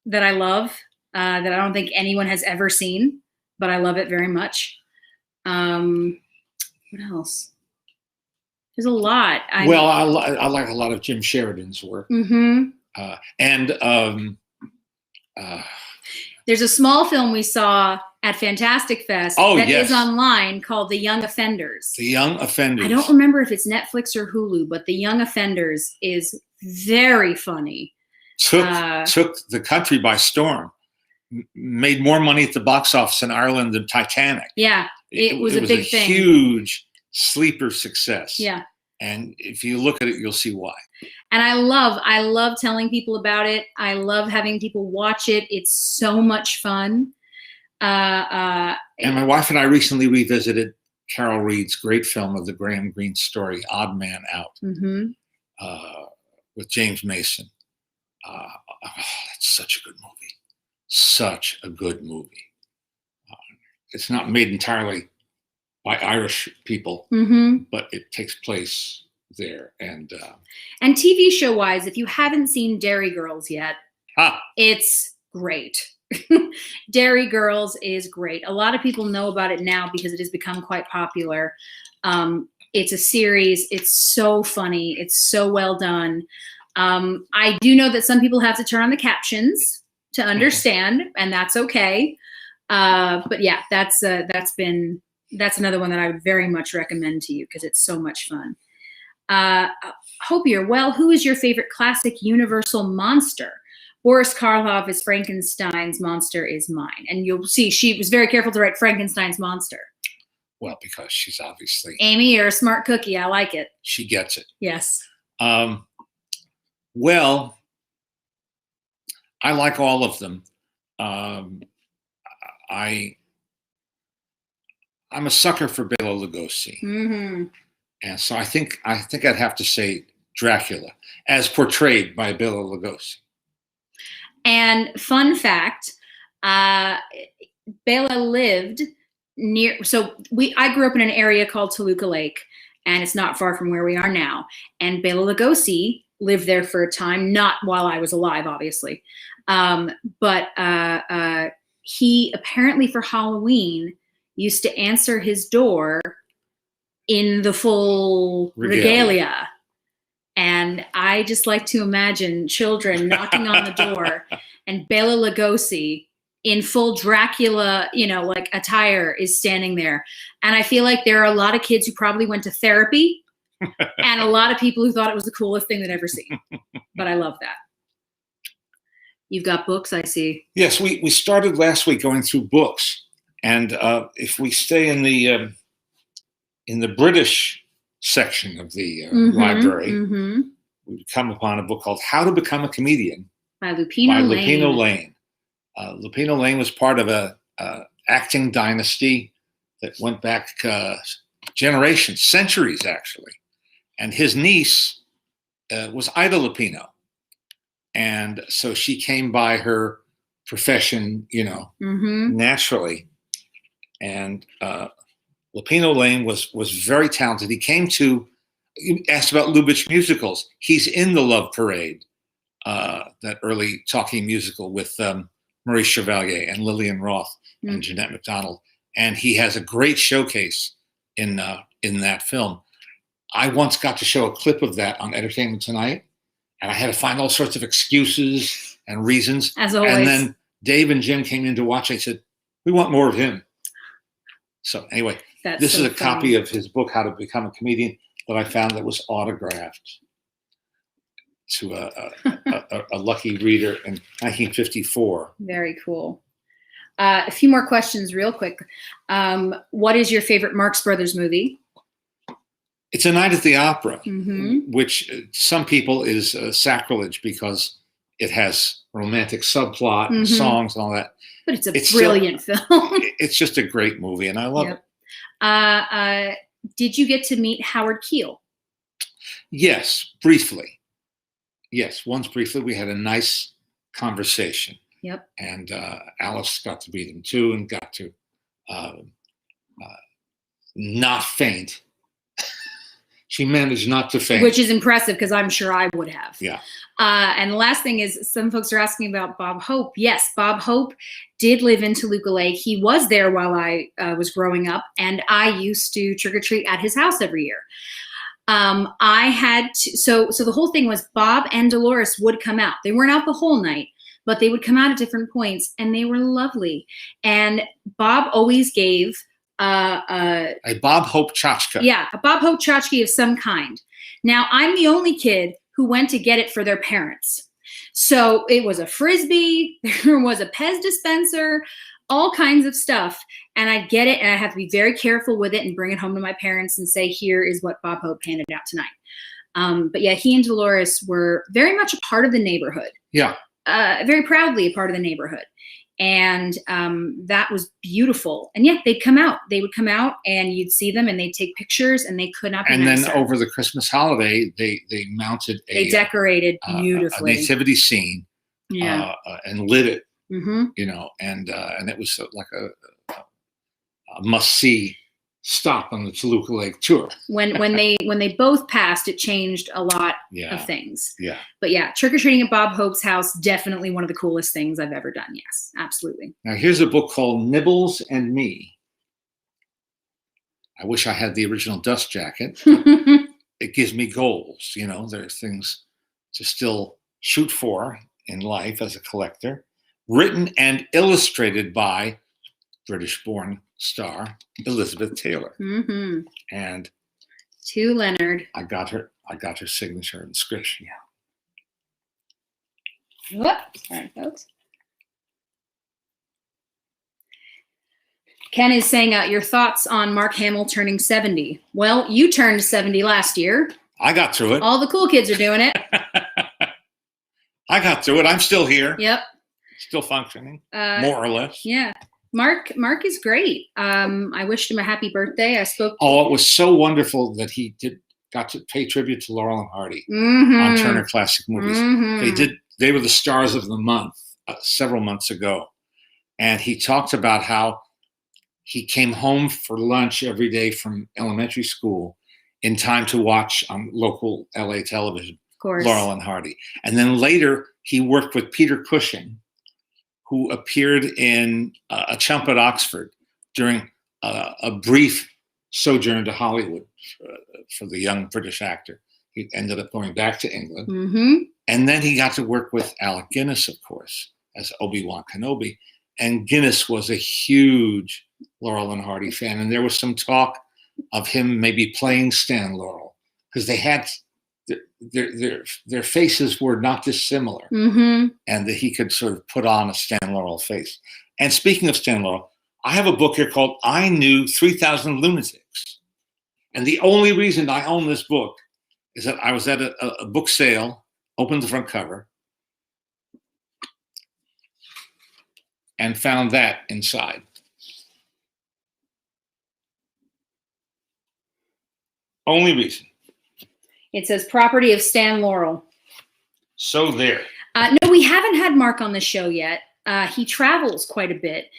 Speaker 2: that I love, that I don't think anyone has ever seen, but I love it very much. What else? There's a lot. I like a lot of Jim Sheridan's work. There's a small film we saw at Fantastic Fest that is online called The Young Offenders. The Young Offenders. I don't remember if it's Netflix or Hulu, but The Young Offenders is very funny. Took the country by storm. Made more money at the box office in Ireland than Titanic. Yeah, it was a big thing. Huge sleeper success. Yeah. And if you look at it, you'll see why. And I love telling people about it. I love having people watch it. It's so much fun. And my wife and I recently revisited Carol Reed's great film of the Graham Greene story, Odd Man Out, with James Mason. It's such a good movie. Such a good movie. It's not made entirely by Irish people, but it takes place there. And TV show wise, if you haven't seen Dairy Girls yet, it's great. Dairy Girls is great. A lot of people know about it now because it has become quite popular. It's a series. It's so funny. It's so well done. I do know that some people have to turn on the captions to understand, and that's okay. But yeah, that's another one that I would very much recommend to you because it's so much fun.
Speaker 1: Hope you're well. Who is your favorite classic universal monster? Boris Karloff is Frankenstein's monster is mine. And you'll see she was very careful to write Frankenstein's monster.
Speaker 2: Well, because she's obviously...
Speaker 1: Amy, you're a smart cookie. I like it.
Speaker 2: She gets it.
Speaker 1: Yes.
Speaker 2: Well, I like all of them. I'm a sucker for Bela Lugosi.
Speaker 1: Mm-hmm.
Speaker 2: And so I think I'd have to say Dracula, as portrayed by Bela Lugosi.
Speaker 1: And fun fact, Bela lived near, I grew up in an area called Toluca Lake, and it's not far from where we are now. And Bela Lugosi lived there for a time, not while I was alive, obviously. But he apparently for Halloween used to answer his door in the full regalia. And I just like to imagine children knocking on the door and Bela Lugosi in full Dracula, like attire is standing there. And I feel like there are a lot of kids who probably went to therapy and a lot of people who thought it was the coolest thing they'd ever seen. But I love that. You've got books, I see.
Speaker 2: Yes, we started last week going through books. And if we stay in the British section of the library, we come upon a book called How to Become a Comedian
Speaker 1: by Lupino
Speaker 2: Lane. Lupino Lane was part of a acting dynasty that went back generations, centuries actually. And his niece was Ida Lupino. And so she came by her profession, naturally. And Lupino Lane was very talented. You asked about Lubitsch musicals. He's in The Love Parade, that early talking musical with Maurice Chevalier and Lillian Roth and Jeanette MacDonald. And he has a great showcase in that film. I once got to show a clip of that on Entertainment Tonight, and I had to find all sorts of excuses and reasons.
Speaker 1: As always.
Speaker 2: And then Dave and Jim came in to watch. They said, "We want more of him." So anyway, this is a copy of his book, How to Become a Comedian, that I found that was autographed to a lucky reader in 1954.
Speaker 1: Very cool. A few more questions real quick. What is your favorite Marx Brothers movie?
Speaker 2: It's A Night at the Opera, which some people is sacrilege because it has romantic subplot and songs and all that.
Speaker 1: But it's a brilliant film.
Speaker 2: It's just a great movie, and I love it.
Speaker 1: Did you get to meet Howard Keel?
Speaker 2: Yes, briefly. Yes, once briefly. We had a nice conversation.
Speaker 1: Yep.
Speaker 2: And Alice got to meet him too, and got to not faint. She managed not to faint.
Speaker 1: Which is impressive because I'm sure I would have.
Speaker 2: Yeah.
Speaker 1: And the last thing is, some folks are asking about Bob Hope. Yes, Bob Hope did live in Toluca Lake. He was there while I was growing up, and I used to trick-or-treat at his house every year. I had to, so the whole thing was Bob and Dolores would come out. They weren't out the whole night, but they would come out at different points, and they were lovely. And Bob always gave
Speaker 2: a Bob Hope tchotchke.
Speaker 1: Yeah, a Bob Hope tchotchke of some kind. Now, I'm the only kid who went to get it for their parents. So it was a Frisbee, there was a Pez dispenser, all kinds of stuff. And I get it, and I have to be very careful with it and bring it home to my parents and say, here is what Bob Hope handed out tonight. But yeah, he and Dolores were very much a part of the neighborhood.
Speaker 2: Yeah.
Speaker 1: Very proudly a part of the neighborhood. And that was beautiful. And yeah, they'd come out. They would come out, and you'd see them, and they'd take pictures, and they could not be
Speaker 2: And
Speaker 1: nicer.
Speaker 2: then over the Christmas holiday, they mounted
Speaker 1: they decated beautifully
Speaker 2: a nativity scene, and lit it.
Speaker 1: Mm-hmm.
Speaker 2: And it was like a must-see stop on the Toluca Lake tour.
Speaker 1: When they both passed, it changed a lot of things.
Speaker 2: Yeah.
Speaker 1: But yeah, trick-or-treating at Bob Hope's house, definitely one of the coolest things I've ever done. Yes, absolutely.
Speaker 2: Now here's a book called Nibbles and Me. I wish I had the original dust jacket. It gives me goals. There's things to still shoot for in life as a collector. Written and illustrated by British-born star Elizabeth Taylor.
Speaker 1: Mm-hmm.
Speaker 2: And
Speaker 1: to Leonard.
Speaker 2: I got her I got her signature inscription.
Speaker 1: Whoop. Sorry, folks. Ken is saying, your thoughts on Mark Hamill turning 70. Well, you turned 70 last year.
Speaker 2: I got through it.
Speaker 1: All the cool kids are doing it.
Speaker 2: I got through it. I'm still here.
Speaker 1: Yep.
Speaker 2: Still functioning, more or less.
Speaker 1: Yeah. Mark is great. I wished him a happy birthday. I spoke.
Speaker 2: Oh, it was so wonderful that he got to pay tribute to Laurel and Hardy on Turner Classic Movies. They were the stars of the month several months ago. And he talked about how he came home for lunch every day from elementary school in time to watch on local LA television,
Speaker 1: of course,
Speaker 2: Laurel and Hardy. And then later he worked with Peter Cushing, who appeared in A Chump at Oxford during a brief sojourn to Hollywood for the young British actor. He ended up going back to England. And then he got to work with Alec Guinness, of course, as Obi-Wan Kenobi. And Guinness was a huge Laurel and Hardy fan. And there was some talk of him maybe playing Stan Laurel, because they had their faces were not dissimilar, and that he could sort of put on a Stan Laurel face. And speaking of Stan Laurel, I have a book here called I Knew 3,000 Lunatics. And the only reason I own this book is that I was at a book sale, opened the front cover, and found that inside. Only reason.
Speaker 1: It says property of Stan Laurel.
Speaker 2: So there.
Speaker 1: No, we haven't had Mark on the show yet. He travels quite a bit.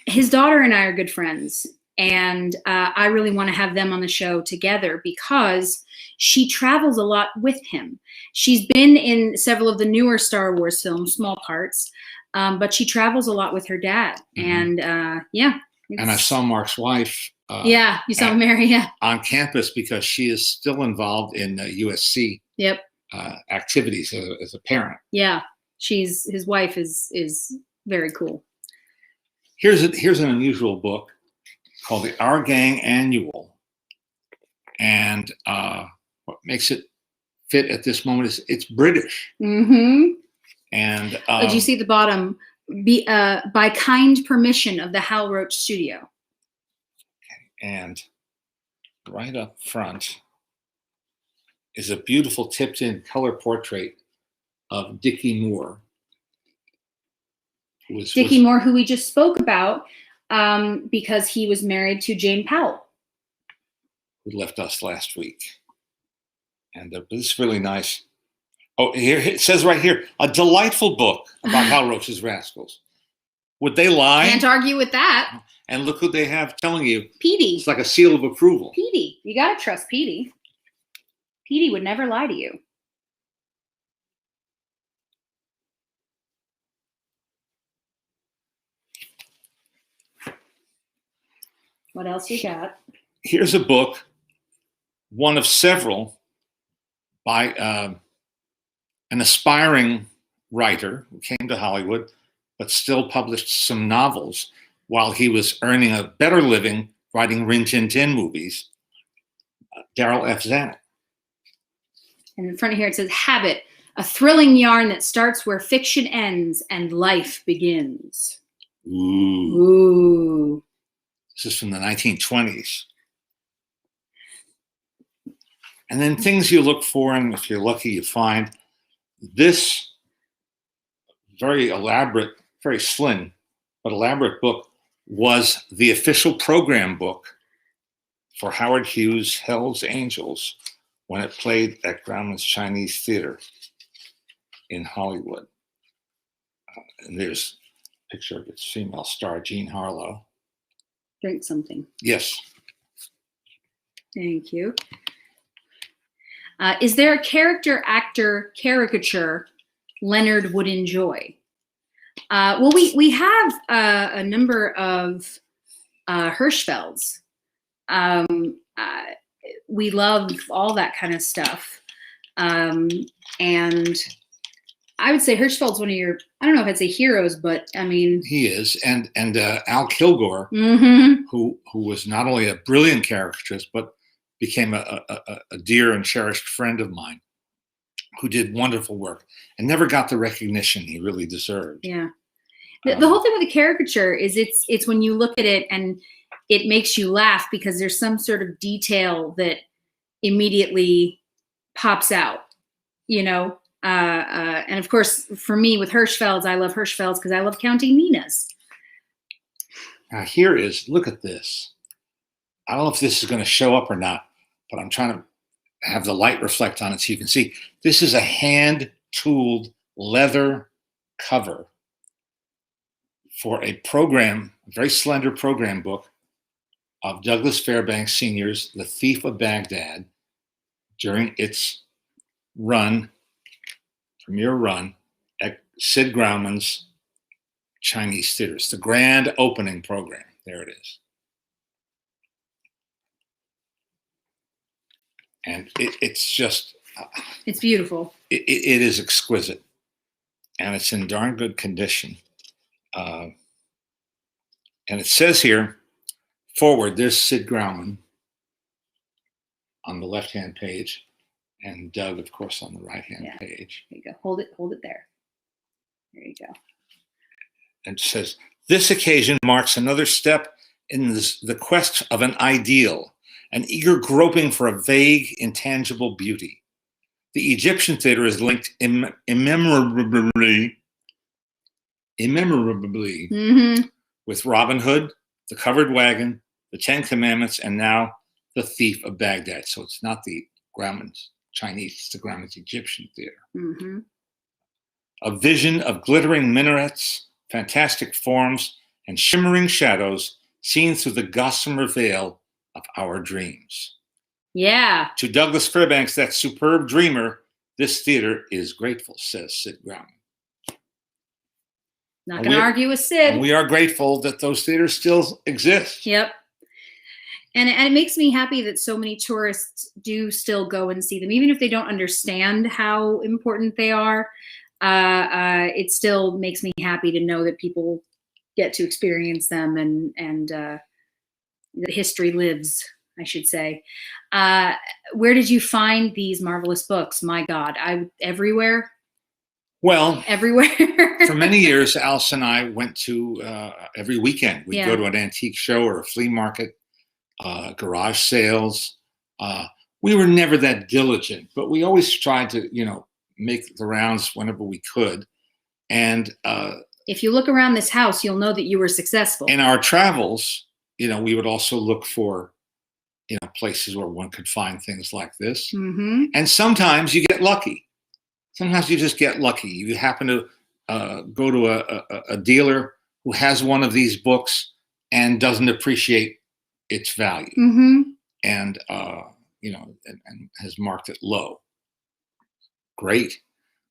Speaker 1: His daughter and I are good friends. And I really want to have them on the show together because she travels a lot with him. She's been in several of the newer Star Wars films, small parts, but she travels a lot with her dad. And yeah.
Speaker 2: And I saw Mark's wife.
Speaker 1: Yeah, you saw Mary, yeah.
Speaker 2: On campus, because she is still involved in USC activities as a parent.
Speaker 1: Yeah, his wife is very cool.
Speaker 2: Here's an unusual book called the Our Gang Annual, and what makes it fit at this moment is it's British. And
Speaker 1: did you see the bottom? By kind permission of the Hal Roach Studio.
Speaker 2: And right up front is a beautiful tipped-in color portrait of Dickie Moore.
Speaker 1: Dickie Moore, who we just spoke about because he was married to Jane Powell,
Speaker 2: who left us last week. And this is really nice. Oh, here it says right here, a delightful book about Hal Roach's Rascals. Would they lie?
Speaker 1: Can't argue with that.
Speaker 2: And look who they have telling you.
Speaker 1: Petey.
Speaker 2: It's like a seal of approval.
Speaker 1: Petey. You got to trust Petey. Petey would never lie to you. What else you got?
Speaker 2: Here's a book, one of several, by an aspiring writer who came to Hollywood, but still published some novels while he was earning a better living writing Rin Tin Tin movies, Darrell F. Zanuck.
Speaker 1: And in front of here it says, Habit, a thrilling yarn that starts where fiction ends and life begins. Ooh.
Speaker 2: This is from the 1920s. And then things you look for, and if you're lucky, you find this very elaborate, very slim, but elaborate book was the official program book for Howard Hughes' Hell's Angels when it played at Grauman's Chinese Theater in Hollywood. And there's a picture of its female star, Jean Harlow.
Speaker 1: Drink something.
Speaker 2: Yes.
Speaker 1: Thank you. Is there a character actor caricature Leonard would enjoy? Well, we have a number of Hirschfelds. We love all that kind of stuff. And I would say Hirschfeld's one of your, I don't know if I'd say heroes, but I mean.
Speaker 2: He is. And Al Kilgore, who was not only a brilliant caricaturist, but became a dear and cherished friend of mine who did wonderful work and never got the recognition he really deserved.
Speaker 1: Yeah. The whole thing with the caricature is it's when you look at it and it makes you laugh because there's some sort of detail that immediately pops out, you know? And of course, for me with Hirschfelds, I love Hirschfelds because I love counting Ninas.
Speaker 2: Now look at this. I don't know if this is going to show up or not, but I'm trying to have the light reflect on it so you can see. This is a hand-tooled leather cover for a program, a very slender program book of Douglas Fairbanks Sr.'s The Thief of Baghdad during its premiere run at Sid Grauman's Chinese theaters, the grand opening program. There it is. And it's just...
Speaker 1: it's beautiful.
Speaker 2: It is exquisite. And it's in darn good condition. And it says here, forward, there's Sid Grauman on the left-hand page, and Doug, of course, on the right-hand page.
Speaker 1: There you go. Hold it there. There you go.
Speaker 2: And it says, this occasion marks another step in the quest of an ideal, an eager groping for a vague, intangible beauty. The Egyptian theater is linked immeasurably with Robin Hood, The Covered Wagon, The Ten Commandments, and now The Thief of Baghdad. So it's not the Grauman's Chinese, it's the Grauman's Egyptian theater.
Speaker 1: Mm-hmm.
Speaker 2: A vision of glittering minarets, fantastic forms, and shimmering shadows seen through the gossamer veil of our dreams.
Speaker 1: Yeah.
Speaker 2: To Douglas Fairbanks, that superb dreamer, this theater is grateful, says Sid Grauman.
Speaker 1: Not going to argue with Sid.
Speaker 2: And we are grateful that those theaters still exist.
Speaker 1: Yep. And it makes me happy that so many tourists do still go and see them, even if they don't understand how important they are. It still makes me happy to know that people get to experience them and the history lives, I should say. Where did you find these marvelous books? My God, everywhere.
Speaker 2: Well,
Speaker 1: everywhere.
Speaker 2: For many years, Alice and I went to every weekend. We'd go to an antique show or a flea market, garage sales. We were never that diligent, but we always tried to, make the rounds whenever we could. And
Speaker 1: if you look around this house, you'll know that you were successful. In
Speaker 2: our travels, we would also look for, places where one could find things like this.
Speaker 1: Mm-hmm.
Speaker 2: And sometimes you get lucky. Sometimes you just get lucky. You happen to go to a dealer who has one of these books and doesn't appreciate its value,
Speaker 1: mm-hmm.
Speaker 2: and and has marked it low. Great.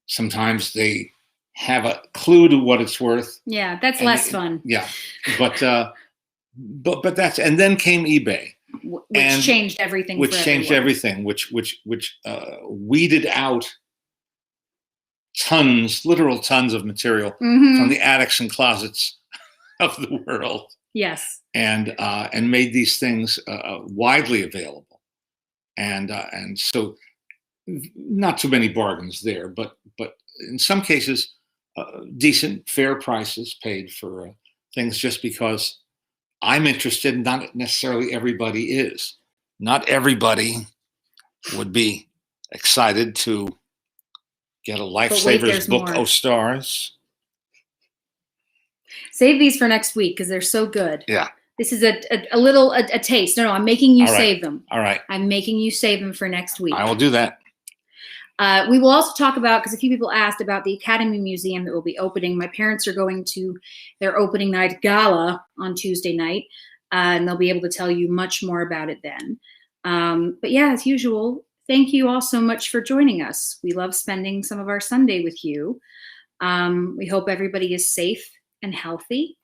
Speaker 2: Sometimes they have a clue to what it's worth.
Speaker 1: Yeah, that's less fun.
Speaker 2: Yeah, but that's, and then came eBay,
Speaker 1: which changed everything.
Speaker 2: Which changed everything. Which weeded out literal tons of material
Speaker 1: mm-hmm.
Speaker 2: from the attics and closets of the world.
Speaker 1: Yes.
Speaker 2: And made these things widely available, and so not too many bargains there, but in some cases, decent, fair prices paid for things, just because I'm interested. Not necessarily everybody is. Not everybody would be excited to get a Lifesavers book. Oh, stars.
Speaker 1: Save these for next week because they're so good.
Speaker 2: Yeah.
Speaker 1: This is a little taste. No, I'm making you save them.
Speaker 2: All right.
Speaker 1: I'm making you save them for next week.
Speaker 2: I will do that.
Speaker 1: We will also talk about, because a few people asked about the Academy Museum that will be opening. My parents are going to their opening night gala on Tuesday night, and they'll be able to tell you much more about it then. But yeah, as usual, thank you all so much for joining us. We love spending some of our Sunday with you. We hope everybody is safe and healthy,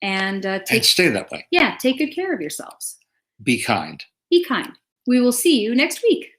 Speaker 1: and
Speaker 2: stay that way.
Speaker 1: Yeah, take good care of yourselves.
Speaker 2: Be kind.
Speaker 1: Be kind. We will see you next week.